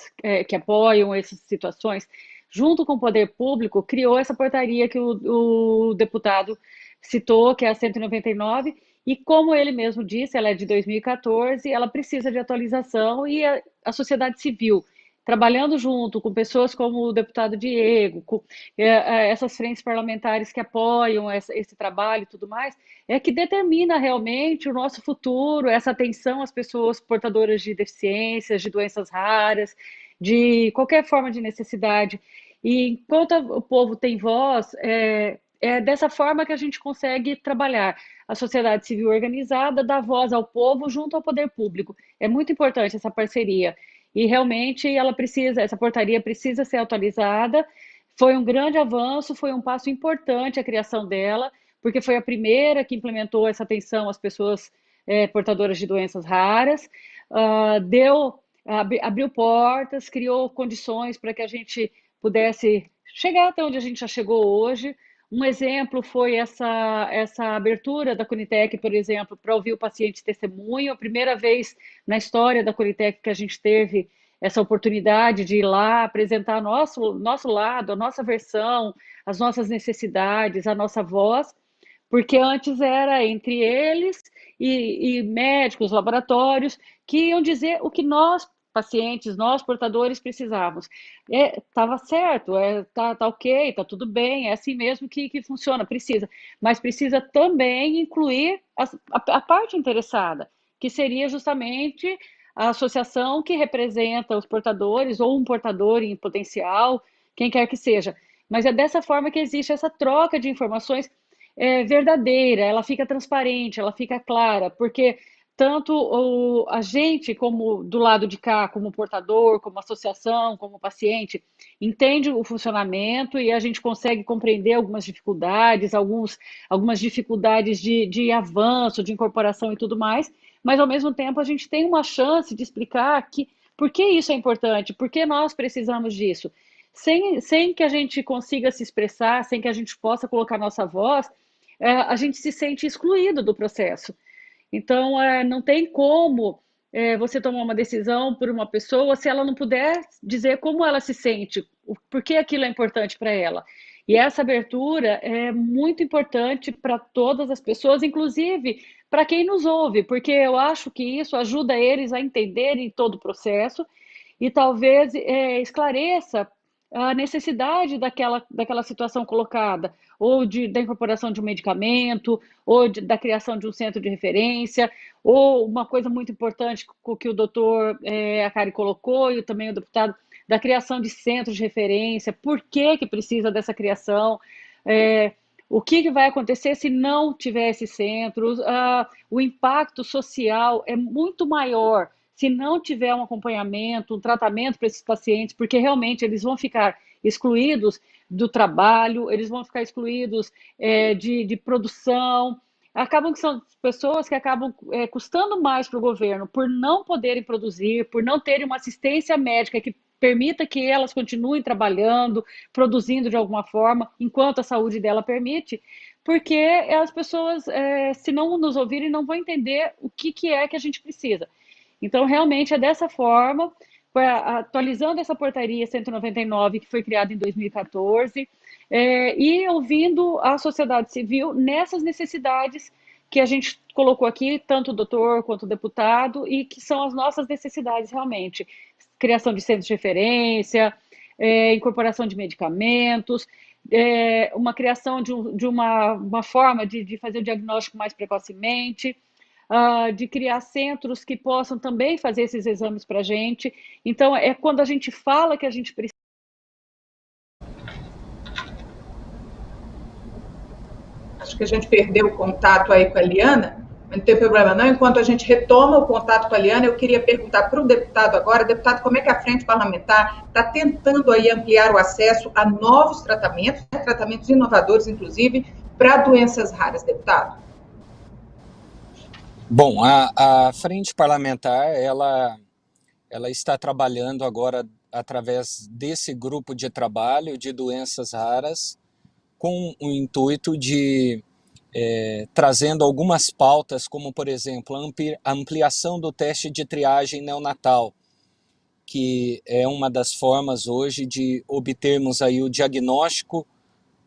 S2: que apoiam essas situações, junto com o poder público, criou essa portaria que o deputado citou, que é a 199, e como ele mesmo disse, ela é de 2014, ela precisa de atualização e a sociedade civil, trabalhando junto com pessoas como o deputado Diego, com essas frentes parlamentares que apoiam esse trabalho e tudo mais, é que determina realmente o nosso futuro, essa atenção às pessoas portadoras de deficiências, de doenças raras, de qualquer forma de necessidade. E enquanto o povo tem voz, é dessa forma que a gente consegue trabalhar. A sociedade civil organizada dá voz ao povo junto ao poder público. É muito importante essa parceria. E realmente essa portaria precisa ser atualizada. Foi um grande avanço, foi um passo importante a criação dela, porque foi a primeira que implementou essa atenção às pessoas portadoras de doenças raras, abriu portas, criou condições para que a gente pudesse chegar até onde a gente já chegou hoje. Um exemplo foi essa abertura da Conitec, por exemplo, para ouvir o paciente testemunho, a primeira vez na história da Conitec que a gente teve essa oportunidade de ir lá apresentar nosso lado, a nossa versão, as nossas necessidades, a nossa voz, porque antes era entre eles e médicos, laboratórios, que iam dizer o que nós, pacientes, nós, portadores, precisávamos. Estava certo, tá ok, tá tudo bem, é assim mesmo que funciona, precisa. Mas precisa também incluir a parte interessada, que seria justamente a associação que representa os portadores, ou um portador em potencial, quem quer que seja. Mas é dessa forma que existe essa troca de informações verdadeira, ela fica transparente, ela fica clara, porque tanto a gente, como do lado de cá, como portador, como associação, como paciente, entende o funcionamento e a gente consegue compreender algumas dificuldades, algumas dificuldades de avanço, de incorporação e tudo mais, mas ao mesmo tempo a gente tem uma chance de explicar por que isso é importante, por que nós precisamos disso. Sem que a gente consiga se expressar, sem que a gente possa colocar nossa voz, a gente se sente excluído do processo. Então, não tem como você tomar uma decisão por uma pessoa se ela não puder dizer como ela se sente, por que aquilo é importante para ela. E essa abertura é muito importante para todas as pessoas, inclusive para quem nos ouve, porque eu acho que isso ajuda eles a entenderem todo o processo e talvez esclareça a necessidade daquela situação colocada, ou da incorporação de um medicamento, ou da criação de um centro de referência, ou uma coisa muito importante que o doutor Akari colocou, e também o deputado, da criação de centros de referência, por que precisa dessa criação, o que vai acontecer se não tiver esses centros, o impacto social é muito maior se não tiver um acompanhamento, um tratamento para esses pacientes, porque realmente eles vão ficar excluídos do trabalho, eles vão ficar excluídos de produção, acabam que são pessoas que acabam custando mais para o governo por não poderem produzir, por não terem uma assistência médica que permita que elas continuem trabalhando, produzindo de alguma forma, enquanto a saúde dela permite, porque as pessoas, se não nos ouvirem, não vão entender o que é que a gente precisa. Então, realmente, é dessa forma, atualizando essa portaria 199, que foi criada em 2014, e ouvindo a sociedade civil nessas necessidades que a gente colocou aqui, tanto o doutor quanto o deputado, e que são as nossas necessidades realmente. Criação de centros de referência, incorporação de medicamentos, uma criação de uma forma de fazer o diagnóstico mais precocemente, de criar centros que possam também fazer esses exames para a gente. Então, é quando a gente fala que a gente precisa.
S1: Acho que a gente perdeu o contato aí com a Eliana, mas não tem problema não. Enquanto a gente retoma o contato com a Eliana, eu queria perguntar para o deputado agora, deputado, como é que a Frente Parlamentar está tentando aí ampliar o acesso a novos tratamentos, tratamentos inovadores, inclusive, para doenças raras, deputado?
S4: Bom, a Frente Parlamentar, ela está trabalhando agora através desse grupo de trabalho de doenças raras, com o intuito de trazendo algumas pautas, como, por exemplo, a ampliação do teste de triagem neonatal, que é uma das formas hoje de obtermos aí o diagnóstico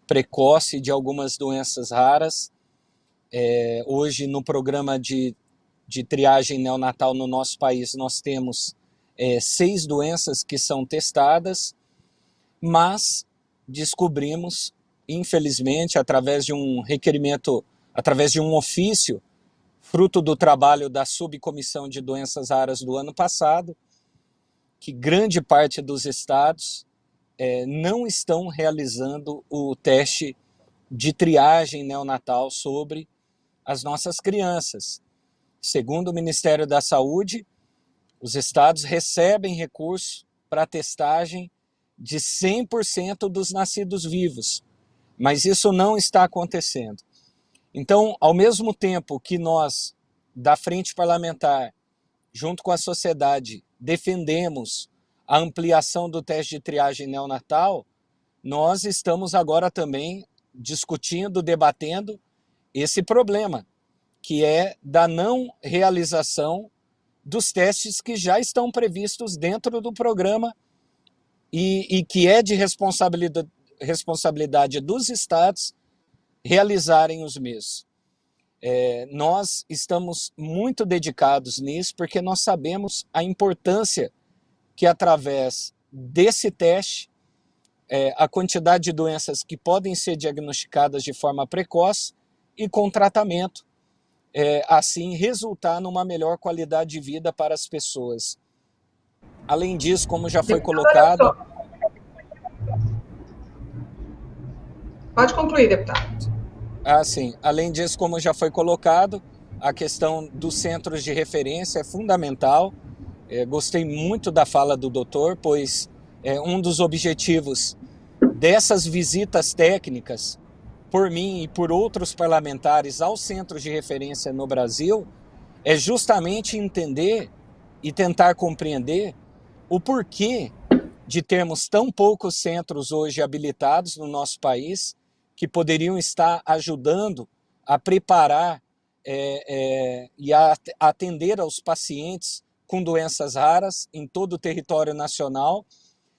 S4: precoce de algumas doenças raras. Hoje, no programa de triagem neonatal no nosso país, nós temos 6 doenças que são testadas, mas descobrimos, infelizmente, através de um requerimento, através de um ofício, fruto do trabalho da subcomissão de doenças raras do ano passado, que grande parte dos estados não estão realizando o teste de triagem neonatal sobre as nossas crianças. Segundo o Ministério da Saúde, os estados recebem recursos para testagem de 100% dos nascidos vivos, mas isso não está acontecendo. Então, ao mesmo tempo que nós, da Frente Parlamentar, junto com a sociedade, defendemos a ampliação do teste de triagem neonatal, nós estamos agora também discutindo, debatendo esse problema, que é da não realização dos testes que já estão previstos dentro do programa e que é de responsabilidade dos estados realizarem os mesmos. Nós estamos muito dedicados nisso, porque nós sabemos a importância que, através desse teste, a quantidade de doenças que podem ser diagnosticadas de forma precoce e com tratamento, assim resultar numa melhor qualidade de vida para as pessoas. Além disso, como já foi colocado...
S1: Pode concluir, deputado.
S4: Sim. Além disso, como já foi colocado, a questão dos centros de referência é fundamental. Gostei muito da fala do doutor, pois um dos objetivos dessas visitas técnicas, por mim e por outros parlamentares aos centros de referência no Brasil, é justamente entender e tentar compreender o porquê de termos tão poucos centros hoje habilitados no nosso país, que poderiam estar ajudando a preparar e a atender aos pacientes com doenças raras em todo o território nacional.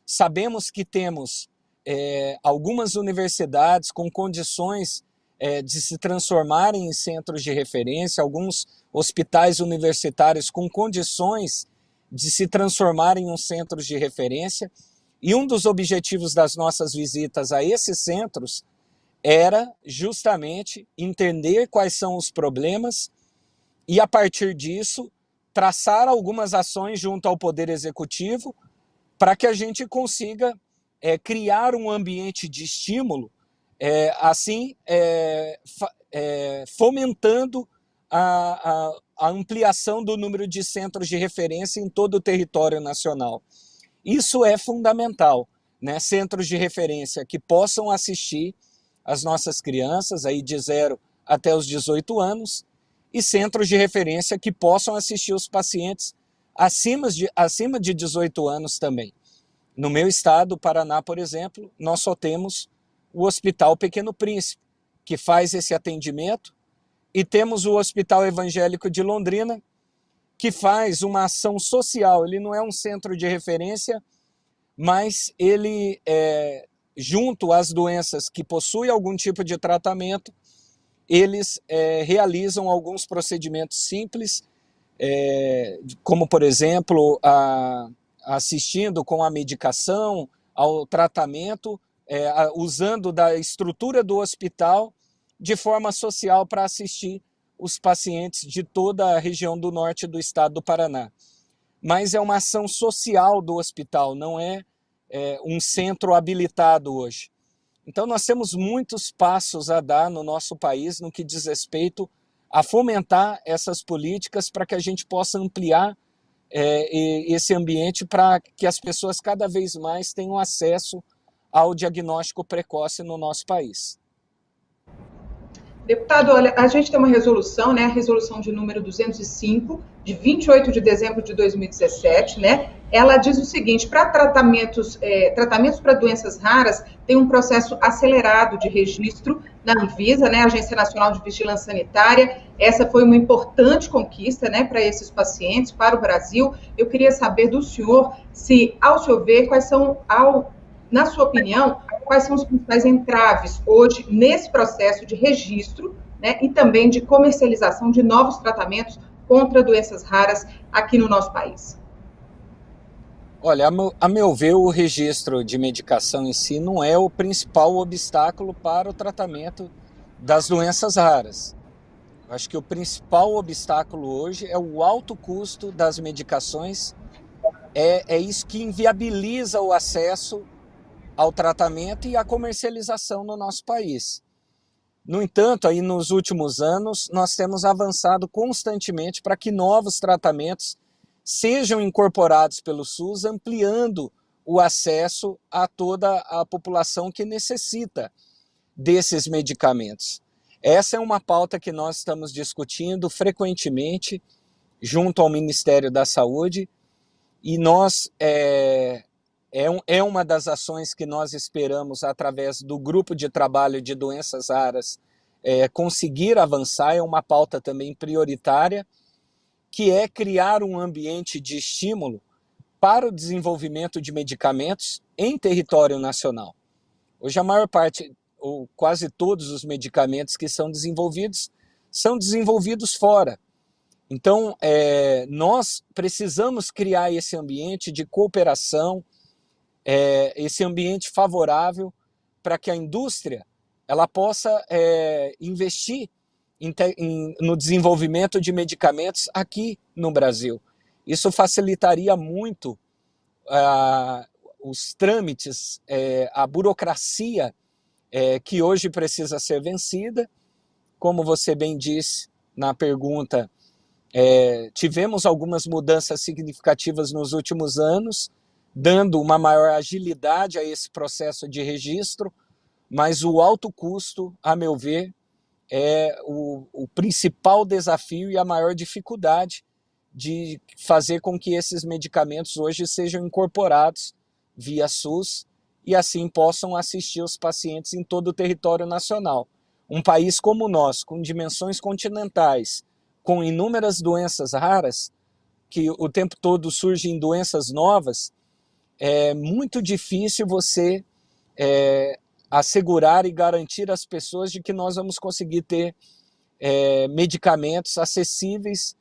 S4: Sabemos que temos algumas universidades com condições de se transformarem em centros de referência, alguns hospitais universitários com condições de se transformarem em centros de referência, e um dos objetivos das nossas visitas a esses centros era justamente entender quais são os problemas e, a partir disso, traçar algumas ações junto ao Poder Executivo para que a gente consiga criar um ambiente de estímulo, assim fomentando a ampliação do número de centros de referência em todo o território nacional. Isso é fundamental, né? Centros de referência que possam assistir as nossas crianças aí de 0 até os 18 anos e centros de referência que possam assistir os pacientes acima de 18 anos também. No meu estado, Paraná, por exemplo, nós só temos o Hospital Pequeno Príncipe, que faz esse atendimento, e temos o Hospital Evangélico de Londrina, que faz uma ação social. Ele não é um centro de referência, mas ele, junto às doenças que possuem algum tipo de tratamento, eles realizam alguns procedimentos simples, como, por exemplo, assistindo com a medicação ao tratamento, usando da estrutura do hospital de forma social para assistir os pacientes de toda a região do norte do estado do Paraná. Mas é uma ação social do hospital, não é um centro habilitado hoje. Então nós temos muitos passos a dar no nosso país no que diz respeito a fomentar essas políticas para que a gente possa ampliar esse ambiente para que as pessoas cada vez mais tenham acesso ao diagnóstico precoce no nosso país.
S1: Deputado, olha, a gente tem uma resolução, né, a resolução de número 205, de 28 de dezembro de 2017, né, ela diz o seguinte: para tratamentos para doenças raras, tem um processo acelerado de registro na Anvisa, né, Agência Nacional de Vigilância Sanitária. Essa foi uma importante conquista, né, para esses pacientes, para o Brasil. Eu queria saber do senhor se, ao seu ver, quais são, na sua opinião, quais são os principais entraves hoje nesse processo de registro, né, e também de comercialização de novos tratamentos contra doenças raras aqui no nosso país?
S4: Olha, a meu ver, o registro de medicação em si não é o principal obstáculo para o tratamento das doenças raras. Eu acho que o principal obstáculo hoje é o alto custo das medicações, é isso que inviabiliza o acesso ao tratamento e à comercialização no nosso país. No entanto, aí nos últimos anos, nós temos avançado constantemente para que novos tratamentos sejam incorporados pelo SUS, ampliando o acesso a toda a população que necessita desses medicamentos. Essa é uma pauta que nós estamos discutindo frequentemente junto ao Ministério da Saúde, e nós é uma das ações que nós esperamos, através do grupo de trabalho de doenças raras, conseguir avançar. É uma pauta também prioritária, que é criar um ambiente de estímulo para o desenvolvimento de medicamentos em território nacional. Hoje a maior parte, ou quase todos os medicamentos que são desenvolvidos fora. Então, nós precisamos criar esse ambiente de cooperação, esse ambiente favorável para que a indústria ela possa investir no desenvolvimento de medicamentos aqui no Brasil. Isso facilitaria muito os trâmites, a burocracia que hoje precisa ser vencida. Como você bem disse na pergunta, tivemos algumas mudanças significativas nos últimos anos, dando uma maior agilidade a esse processo de registro, mas o alto custo, a meu ver, é o principal desafio e a maior dificuldade de fazer com que esses medicamentos hoje sejam incorporados via SUS e assim possam assistir os pacientes em todo o território nacional. Um país como o nosso, com dimensões continentais, com inúmeras doenças raras, que o tempo todo surgem doenças novas, é muito difícil você assegurar e garantir às pessoas de que nós vamos conseguir ter medicamentos acessíveis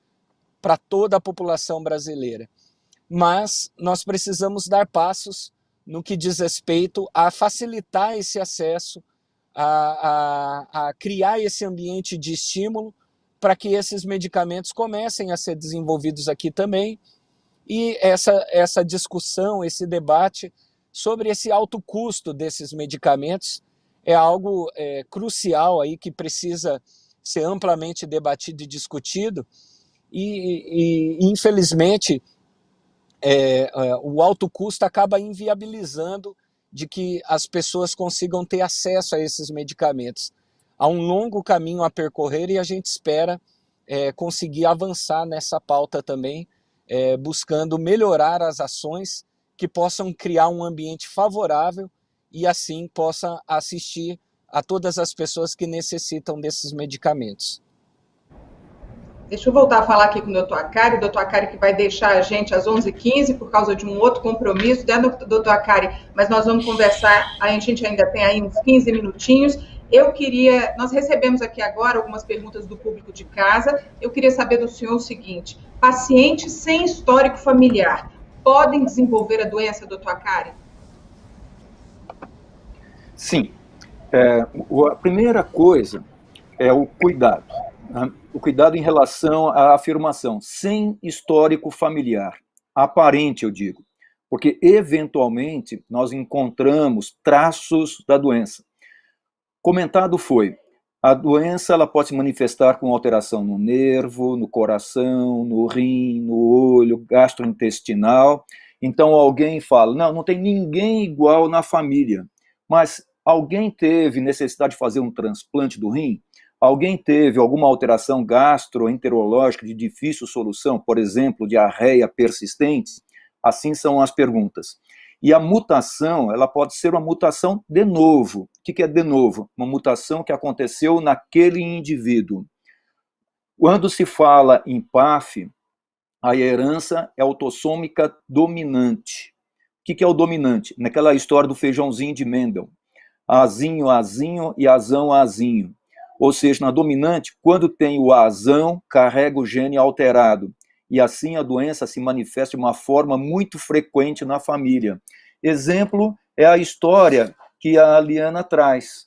S4: para toda a população brasileira. Mas nós precisamos dar passos no que diz respeito a facilitar esse acesso, a criar esse ambiente de estímulo para que esses medicamentos comecem a ser desenvolvidos aqui também. E essa discussão, esse debate sobre esse alto custo desses medicamentos é algo crucial aí, que precisa ser amplamente debatido e discutido, e infelizmente o alto custo acaba inviabilizando de que as pessoas consigam ter acesso a esses medicamentos. Há um longo caminho a percorrer e a gente espera conseguir avançar nessa pauta também, buscando melhorar as ações que possam criar um ambiente favorável e assim possa assistir a todas as pessoas que necessitam desses medicamentos.
S1: Deixa eu voltar a falar aqui com o doutor Akari que vai deixar a gente às 11h15 por causa de um outro compromisso, né, doutor Akari? Mas nós vamos conversar, a gente ainda tem aí uns 15 minutinhos, Nós recebemos aqui agora algumas perguntas do público de casa. Eu queria saber do senhor o seguinte: pacientes sem histórico familiar podem desenvolver a doença, doutor Akari?
S3: Sim. A primeira coisa é o cuidado. Né? O cuidado em relação à afirmação, sem histórico familiar. Aparente, eu digo. Porque, eventualmente, nós encontramos traços da doença. Comentado foi, a doença ela pode se manifestar com alteração no nervo, no coração, no rim, no olho, gastrointestinal. Então alguém fala, não tem ninguém igual na família, mas alguém teve necessidade de fazer um transplante do rim? Alguém teve alguma alteração gastroenterológica de difícil solução, por exemplo, diarreia persistente? Assim são as perguntas. E a mutação, ela pode ser uma mutação de novo. O que é de novo? Uma mutação que aconteceu naquele indivíduo. Quando se fala em PAF, a herança é autossômica dominante. O que é o dominante? Naquela história do feijãozinho de Mendel. Azinho, azinho e azão, azinho. Ou seja, na dominante, quando tem o azão, carrega o gene alterado. E assim a doença se manifesta de uma forma muito frequente na família. Exemplo é a história que a Liana traz.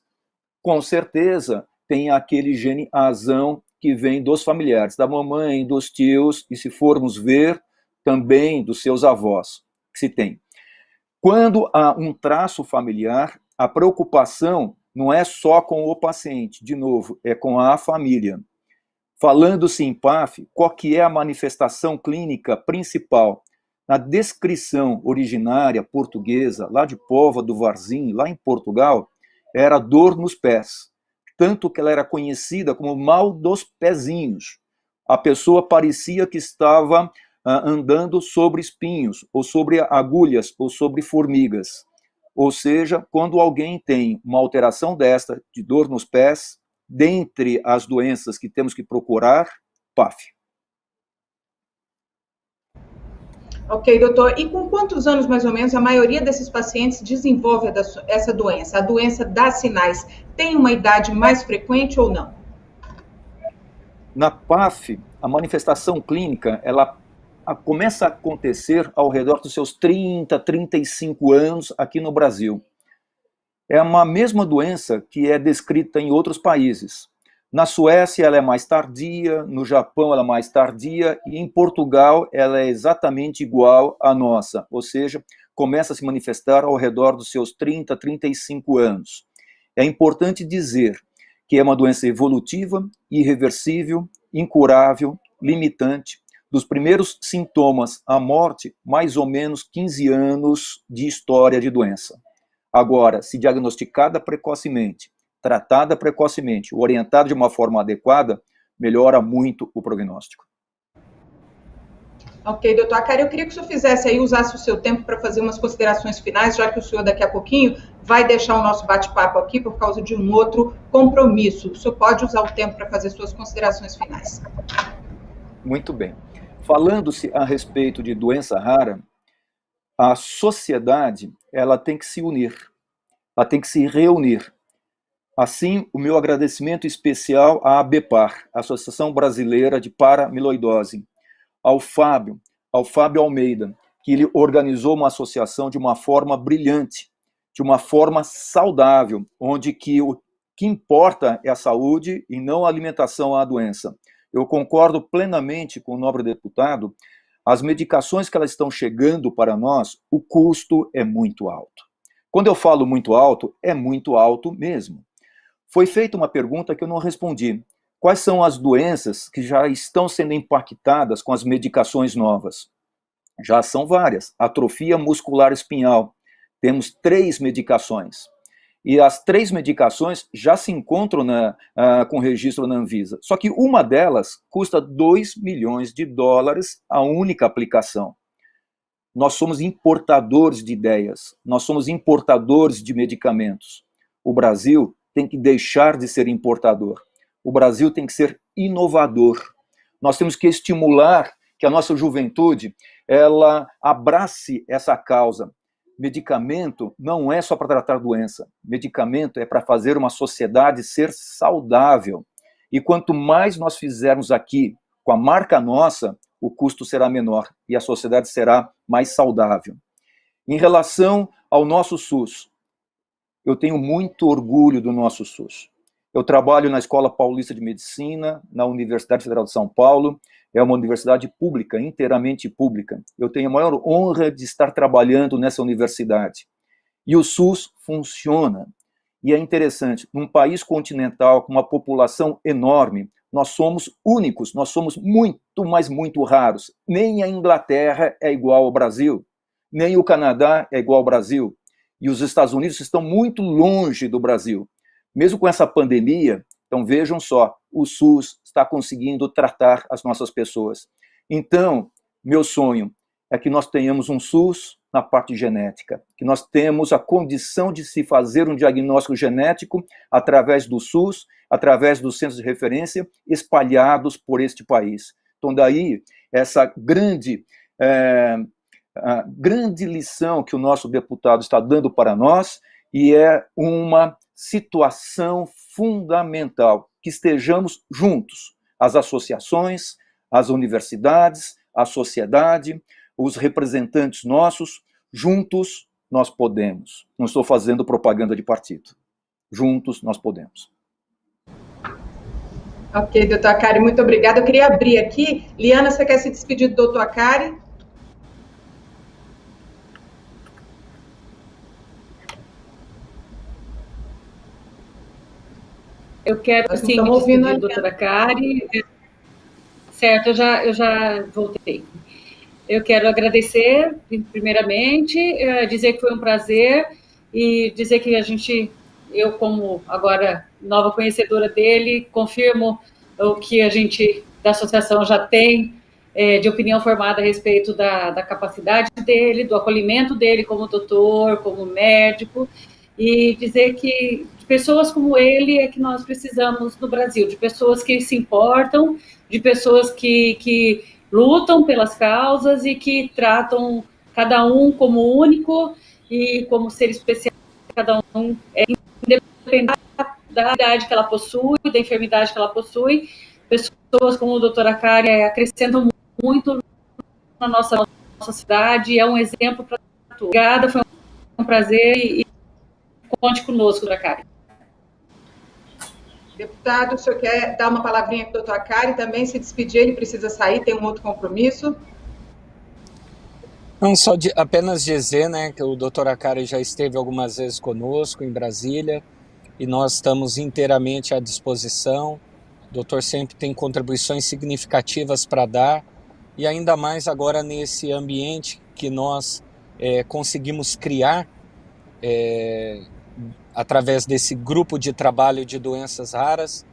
S3: Com certeza tem aquele gene azão que vem dos familiares, da mamãe, dos tios, e se formos ver, também dos seus avós, que se tem. Quando há um traço familiar, a preocupação não é só com o paciente, de novo, é com a família. Falando-se em PAF, qual que é a manifestação clínica principal? Na descrição originária portuguesa, lá de Póvoa do Varzim, lá em Portugal, era dor nos pés. Tanto que ela era conhecida como mal dos pezinhos. A pessoa parecia que estava andando sobre espinhos, ou sobre agulhas, ou sobre formigas. Ou seja, quando alguém tem uma alteração desta, de dor nos pés, dentre as doenças que temos que procurar, PAF.
S1: Ok, doutor. E com quantos anos, mais ou menos, a maioria desses pacientes desenvolve essa doença? A doença dá sinais. Tem uma idade mais frequente ou não?
S3: Na PAF, a manifestação clínica, ela começa a acontecer ao redor dos seus 30, 35 anos aqui no Brasil. É uma mesma doença que é descrita em outros países. Na Suécia ela é mais tardia, no Japão ela é mais tardia, e em Portugal ela é exatamente igual à nossa, ou seja, começa a se manifestar ao redor dos seus 30, 35 anos. É importante dizer que é uma doença evolutiva, irreversível, incurável, limitante. Dos primeiros sintomas à morte, mais ou menos 15 anos de história de doença. Agora, se diagnosticada precocemente, tratada precocemente, orientada de uma forma adequada, melhora muito o prognóstico.
S1: Ok, doutor Akari, eu queria que o senhor fizesse aí, usasse o seu tempo para fazer umas considerações finais, já que o senhor daqui a pouquinho vai deixar o nosso bate-papo aqui por causa de um outro compromisso. O senhor pode usar o tempo para fazer suas considerações finais.
S3: Muito bem. Falando-se a respeito de doença rara, a sociedade ela tem que se unir, ela tem que se reunir. Assim, o meu agradecimento especial à ABPAR, Associação Brasileira de Paramiloidose, ao Fábio Almeida, que ele organizou uma associação de uma forma brilhante, de uma forma saudável, onde que o que importa é a saúde e não a alimentação à doença. Eu concordo plenamente com o nobre deputado. As medicações que elas estão chegando para nós, o custo é muito alto. Quando eu falo muito alto, é muito alto mesmo. Foi feita uma pergunta que eu não respondi. Quais são as doenças que já estão sendo impactadas com as medicações novas? Já são várias. Atrofia muscular espinhal. Temos 3 medicações. E as 3 medicações já se encontram com registro na Anvisa. Só que uma delas custa $2 milhões a única aplicação. Nós somos importadores de ideias, nós somos importadores de medicamentos. O Brasil tem que deixar de ser importador. O Brasil tem que ser inovador. Nós temos que estimular que a nossa juventude ela abrace essa causa. medicamento não é só para tratar doença. Medicamento é para fazer uma sociedade ser saudável. E quanto mais nós fizermos aqui com a marca nossa, o custo será menor e a sociedade será mais saudável. Em relação ao nosso SUS, eu tenho muito orgulho do nosso SUS. Eu trabalho na Escola Paulista de Medicina, na Universidade Federal de São Paulo. É uma universidade pública, inteiramente pública. Eu tenho a maior honra de estar trabalhando nessa universidade. E o SUS funciona. E é interessante, num país continental com uma população enorme, nós somos únicos, nós somos muito, mas muito raros. Nem a Inglaterra é igual ao Brasil, nem o Canadá é igual ao Brasil. E os Estados Unidos estão muito longe do Brasil. Mesmo com essa pandemia, então vejam só, o SUS está conseguindo tratar as nossas pessoas. Então, meu sonho é que nós tenhamos um SUS na parte genética, que nós temos a condição de se fazer um diagnóstico genético através do SUS, através dos centros de referência espalhados por este país. Então, daí, essa grande lição que o nosso deputado está dando para nós, e é uma situação fundamental, que estejamos juntos, as associações, as universidades, a sociedade, os representantes nossos, juntos nós podemos. Não estou fazendo propaganda de partido. Juntos nós podemos.
S1: Ok, doutor Akari, muito obrigada. Eu queria abrir aqui. Liana, você quer se despedir do doutor Akari?
S2: Eu quero, sim, me despedir do doutor Akari. Certo, eu já voltei. Eu quero agradecer, primeiramente, dizer que foi um prazer e dizer que eu como agora nova conhecedora dele, confirmo o que a gente da associação já tem de opinião formada a respeito da capacidade dele, do acolhimento dele como doutor, como médico, e dizer que de pessoas como ele é que nós precisamos no Brasil, de pessoas que se importam, de pessoas que lutam pelas causas e que tratam cada um como único e como ser especial, cada um independente da idade que ela possui, da enfermidade que ela possui. Pessoas como o doutor Akari acrescentam muito na nossa cidade, é um exemplo para todos. Obrigada, foi um prazer e conte conosco, doutor Akari.
S1: Deputado, o senhor quer dar uma palavrinha para o doutor Akari também, se despedir, ele precisa sair, tem um outro compromisso?
S4: Não, apenas dizer, né, que o doutor Akari já esteve algumas vezes conosco em Brasília e nós estamos inteiramente à disposição. O doutor sempre tem contribuições significativas para dar e ainda mais agora nesse ambiente que nós conseguimos criar através desse grupo de trabalho de doenças raras,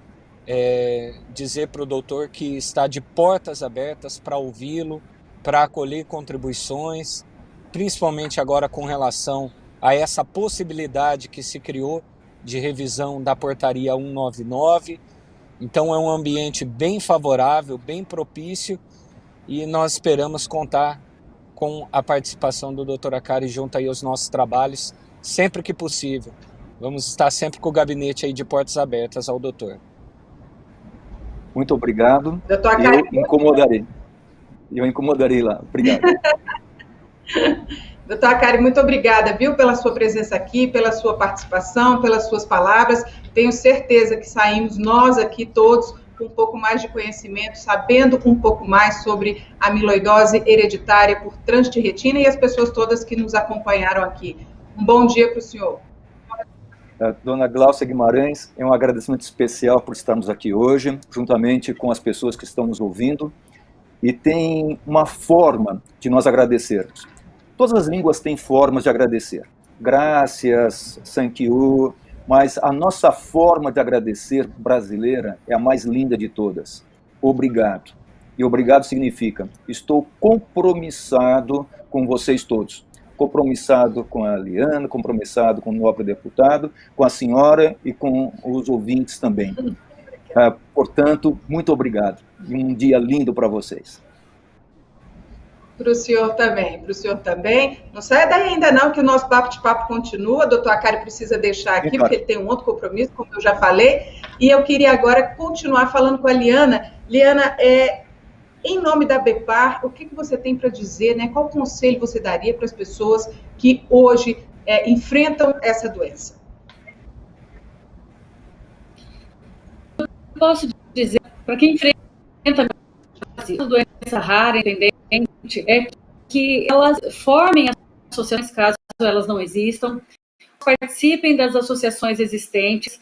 S4: dizer para o doutor que está de portas abertas para ouvi-lo, para acolher contribuições, principalmente agora com relação a essa possibilidade que se criou de revisão da portaria 199. Então é um ambiente bem favorável, bem propício, e nós esperamos contar com a participação do Dr. Akari junto aí aos nossos trabalhos, sempre que possível. Vamos estar sempre com o gabinete aí de portas abertas ao doutor.
S3: Muito obrigado.
S1: Dr. Akari,
S3: eu incomodarei lá. Obrigado.
S1: Doutor Akari, muito obrigada, viu, pela sua presença aqui, pela sua participação, pelas suas palavras. Tenho certeza que saímos nós aqui todos com um pouco mais de conhecimento, sabendo um pouco mais sobre a amiloidose hereditária por trânsito de retina e as pessoas todas que nos acompanharam aqui. Um bom dia para o senhor.
S3: Dona Gláucia Guimarães, é um agradecimento especial por estarmos aqui hoje, juntamente com as pessoas que estão nos ouvindo, e tem uma forma de nós agradecermos. Todas as línguas têm formas de agradecer. Graças, thank you, mas a nossa forma de agradecer brasileira é a mais linda de todas. Obrigado. E obrigado significa, estou compromissado com vocês todos. Compromissado com a Liana, compromissado com o nobre deputado, com a senhora e com os ouvintes também. Portanto, muito obrigado. E um dia lindo para vocês.
S1: Para o senhor também, para o senhor também. Não saia daí ainda não, que o nosso bate-papo continua. O doutor Akari precisa deixar aqui, porque ele tem um outro compromisso, como eu já falei. E eu queria agora continuar falando com a Liana. Liana, em nome da ABEPAR, o que você tem para dizer, né? Qual conselho você daria para as pessoas que hoje enfrentam essa doença?
S2: Eu posso dizer, para quem enfrenta a doença rara, independente, é que elas formem associações, caso elas não existam, participem das associações existentes,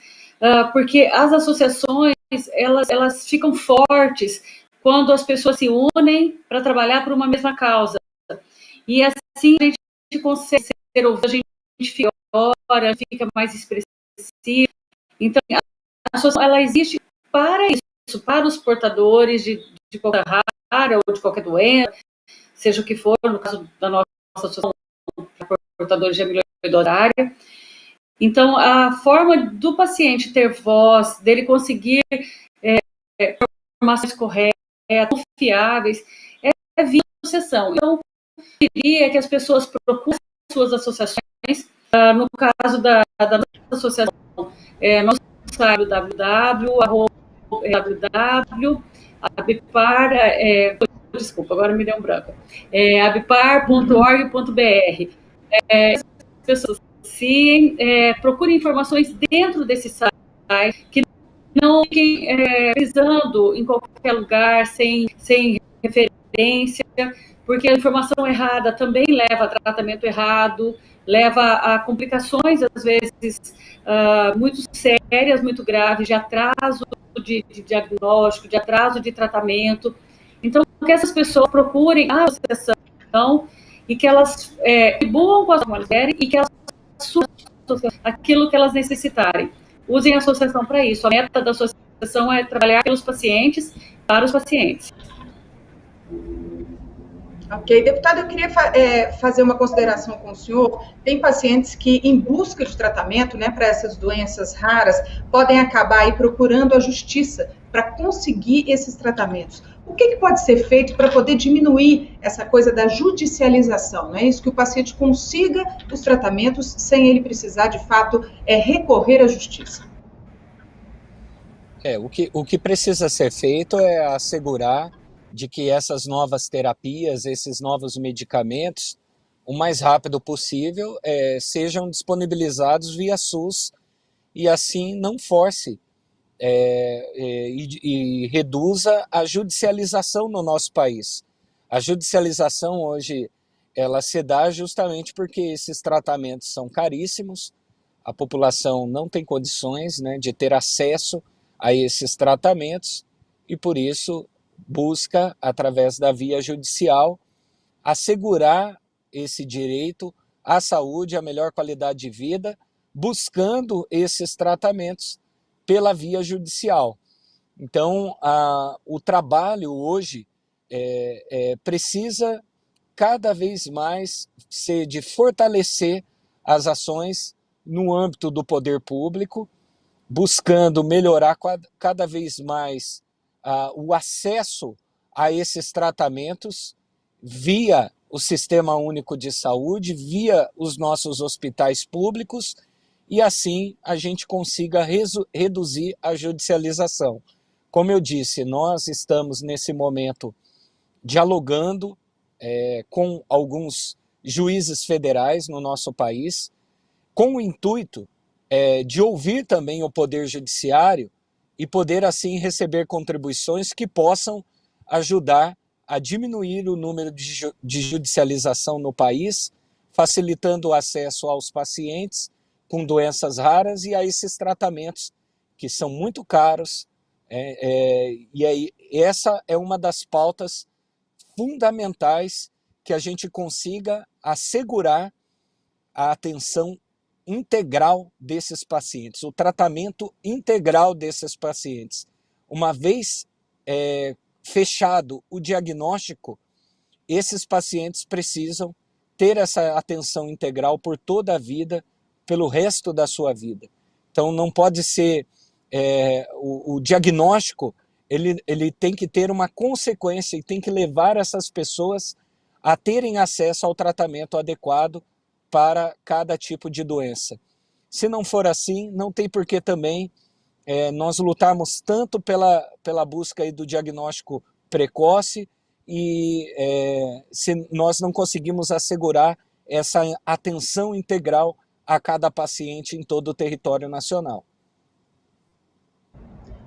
S2: porque as associações, elas ficam fortes quando as pessoas se unem para trabalhar por uma mesma causa. E assim a gente consegue ser ouvido, a gente fiora, fica mais expressivo. Então, a associação, ela existe para isso, para os portadores de qualquer rara ou de qualquer doença, seja o que for, no caso da nossa associação, portadores de amiloidose área. Então, a forma do paciente ter voz, dele conseguir informações corretas, confiáveis, é via associação. Então, eu diria que as pessoas procurem suas associações. No caso da nossa associação, nosso site www.abipar, desculpa, agora me deu um branco, abipar.org.br. As pessoas procurem informações dentro desse site, que não fiquem pesquisando em qualquer lugar, sem referência, porque a informação errada também leva a tratamento errado, leva a complicações, às vezes, muito sérias, muito graves, de atraso de diagnóstico, de atraso de tratamento. Então, que essas pessoas procurem a associação e que elas contribuam com as mulheres e que elas aquilo que elas necessitarem. Usem a associação para isso. A meta da associação é trabalhar pelos pacientes, para os pacientes.
S1: Ok, deputado, eu queria fazer uma consideração com o senhor. Tem pacientes que, em busca de tratamento, né, para essas doenças raras, podem acabar aí procurando a justiça para conseguir esses tratamentos. O que pode ser feito para poder diminuir essa coisa da judicialização? Não é isso? Que o paciente consiga os tratamentos sem ele precisar, de fato, recorrer à justiça.
S4: O que precisa ser feito é assegurar de que essas novas terapias, esses novos medicamentos, o mais rápido possível, sejam disponibilizados via SUS e assim não force e reduza a judicialização no nosso país. A judicialização hoje, ela se dá justamente porque esses tratamentos são caríssimos, a população não tem condições, né, de ter acesso a esses tratamentos e por isso busca, através da via judicial, assegurar esse direito à saúde, à melhor qualidade de vida, buscando esses tratamentos pela via judicial. Então, o trabalho hoje precisa cada vez mais ser de fortalecer as ações no âmbito do poder público, buscando melhorar cada vez mais o acesso a esses tratamentos via o Sistema Único de Saúde, via os nossos hospitais públicos, e assim a gente consiga reduzir a judicialização. Como eu disse, nós estamos nesse momento dialogando com alguns juízes federais no nosso país, com o intuito de ouvir também o Poder Judiciário e poder assim receber contribuições que possam ajudar a diminuir o número de judicialização no país, facilitando o acesso aos pacientes com doenças raras e a esses tratamentos que são muito caros. E aí, essa é uma das pautas fundamentais, que a gente consiga assegurar a atenção integral desses pacientes, o tratamento integral desses pacientes. Uma vez fechado o diagnóstico, esses pacientes precisam ter essa atenção integral por toda a vida, pelo resto da sua vida. Então não pode ser o diagnóstico, ele tem que ter uma consequência e tem que levar essas pessoas a terem acesso ao tratamento adequado para cada tipo de doença. Se não for assim, não tem por que também nós lutarmos tanto pela busca aí do diagnóstico precoce e se nós não conseguimos assegurar essa atenção integral a cada paciente em todo o território nacional.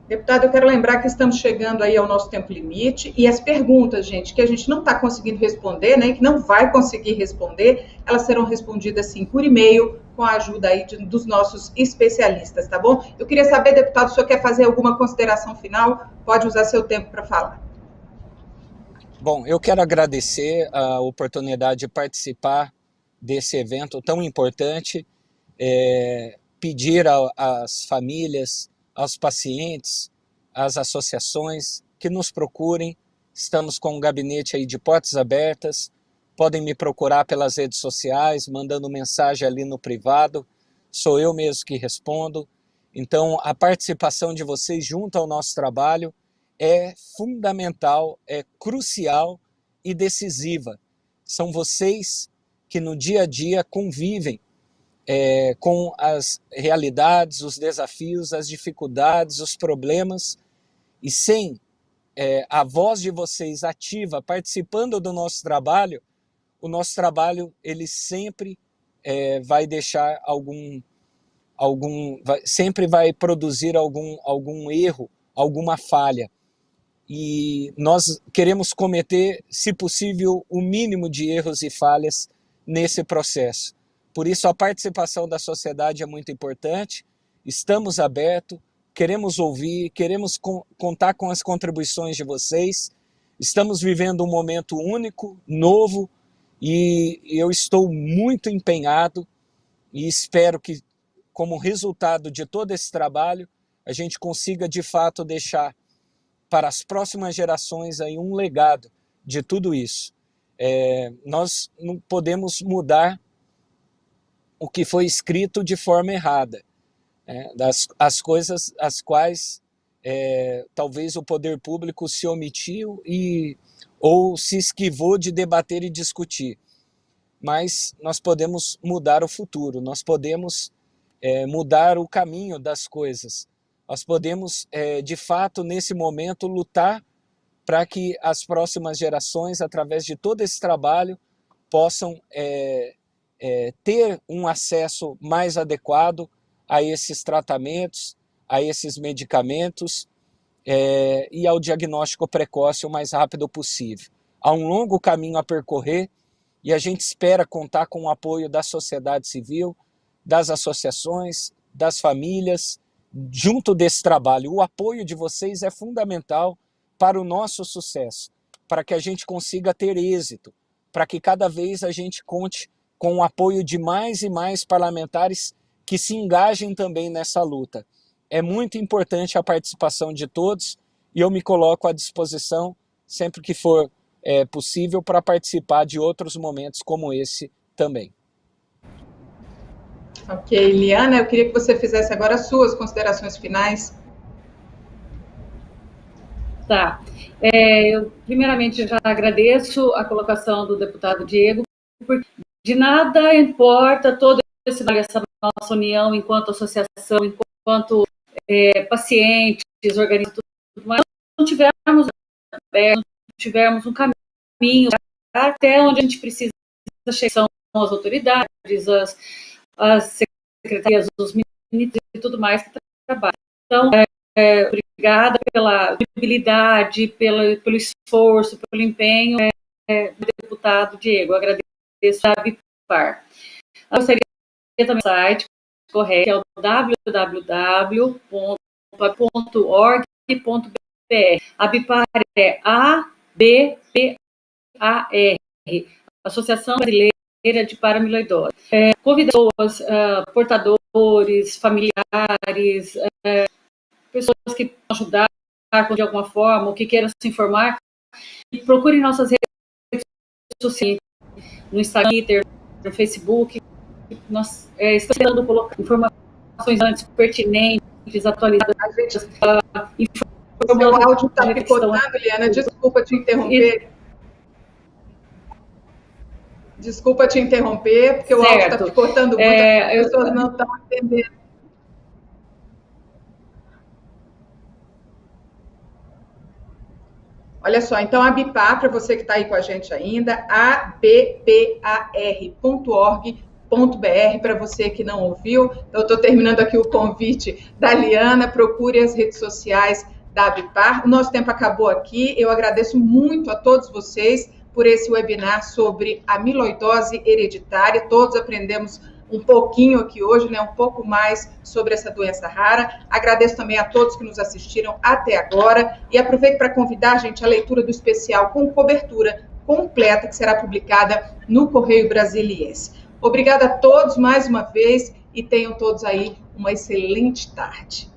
S1: Deputado, eu quero lembrar que estamos chegando aí ao nosso tempo limite e as perguntas, gente, que a gente não está conseguindo responder, né, que não vai conseguir responder, elas serão respondidas, sim, por e-mail, com a ajuda aí dos nossos especialistas, tá bom? Eu queria saber, deputado, o senhor quer fazer alguma consideração final? Pode usar seu tempo para falar.
S4: Bom, eu quero agradecer a oportunidade de participar desse evento tão importante, pedir às famílias, aos pacientes, às associações que nos procurem. Estamos com um gabinete aí de portas abertas, podem me procurar pelas redes sociais, mandando mensagem ali no privado, sou eu mesmo que respondo. Então, a participação de vocês junto ao nosso trabalho é fundamental, é crucial e decisiva. São vocês que no dia a dia convivem com as realidades, os desafios, as dificuldades, os problemas, e sem a voz de vocês ativa, participando do nosso trabalho, o nosso trabalho ele sempre vai deixar sempre vai produzir algum erro, alguma falha. E nós queremos cometer, se possível, o mínimo de erros e falhas nesse processo. Por isso, a participação da sociedade é muito importante, estamos abertos, queremos ouvir, queremos contar com as contribuições de vocês, estamos vivendo um momento único, novo, e eu estou muito empenhado e espero que, como resultado de todo esse trabalho, a gente consiga, de fato, deixar para as próximas gerações aí um legado de tudo isso. Nós não podemos mudar o que foi escrito de forma errada, as coisas as quais talvez o poder público se omitiu ou se esquivou de debater e discutir. Mas nós podemos mudar o futuro, nós podemos mudar o caminho das coisas. Nós podemos, de fato, nesse momento, lutar para que as próximas gerações, através de todo esse trabalho, possam ter um acesso mais adequado a esses tratamentos, a esses medicamentos e ao diagnóstico precoce o mais rápido possível. Há um longo caminho a percorrer e a gente espera contar com o apoio da sociedade civil, das associações, das famílias, junto desse trabalho. O apoio de vocês é fundamental para o nosso sucesso, para que a gente consiga ter êxito, para que cada vez a gente conte com o apoio de mais e mais parlamentares que se engajem também nessa luta. É muito importante a participação de todos e eu me coloco à disposição sempre que for possível para participar de outros momentos como esse também.
S1: Ok, Liana, eu queria que você fizesse agora as suas considerações finais.
S2: Tá. Eu, primeiramente, já agradeço a colocação do deputado Diego, porque de nada importa todo essa nossa união enquanto associação, enquanto pacientes, organismos, tudo mais, não tivermos um caminho até onde a gente precisa chegar, são as autoridades, as secretarias, os ministros e tudo mais que trabalham. Então, obrigada pela disponibilidade, pelo esforço, pelo empenho do deputado Diego. Agradeço a Bipar. Eu gostaria também do site correto, que é o www.abipar.org.br. A Bipar é ABPAR, Associação Brasileira de Paramiloidose. Convida pessoas, portadores, familiares, pessoas que possam ajudar de alguma forma, ou que queiram se informar, e procurem nossas redes sociais, no Instagram, no Twitter, no Facebook. Nós estamos tentando colocar informações antes pertinentes, atualizadas.
S1: O meu áudio está picotando, Liana, desculpa te interromper. Desculpa te interromper, porque o áudio está cortando muito, as pessoas não estão entendendo. Olha só, então a Abipar, para você que está aí com a gente ainda, abpar.org.br, para você que não ouviu. Então, eu estou terminando aqui o convite da Liana, procure as redes sociais da Abipar. O nosso tempo acabou aqui, eu agradeço muito a todos vocês por esse webinar sobre amiloidose hereditária. Todos aprendemos um pouquinho aqui hoje, né, um pouco mais sobre essa doença rara. Agradeço também a todos que nos assistiram até agora e aproveito para convidar, gente, a leitura do especial com cobertura completa que será publicada no Correio Brasiliense. Obrigada a todos mais uma vez e tenham todos aí uma excelente tarde.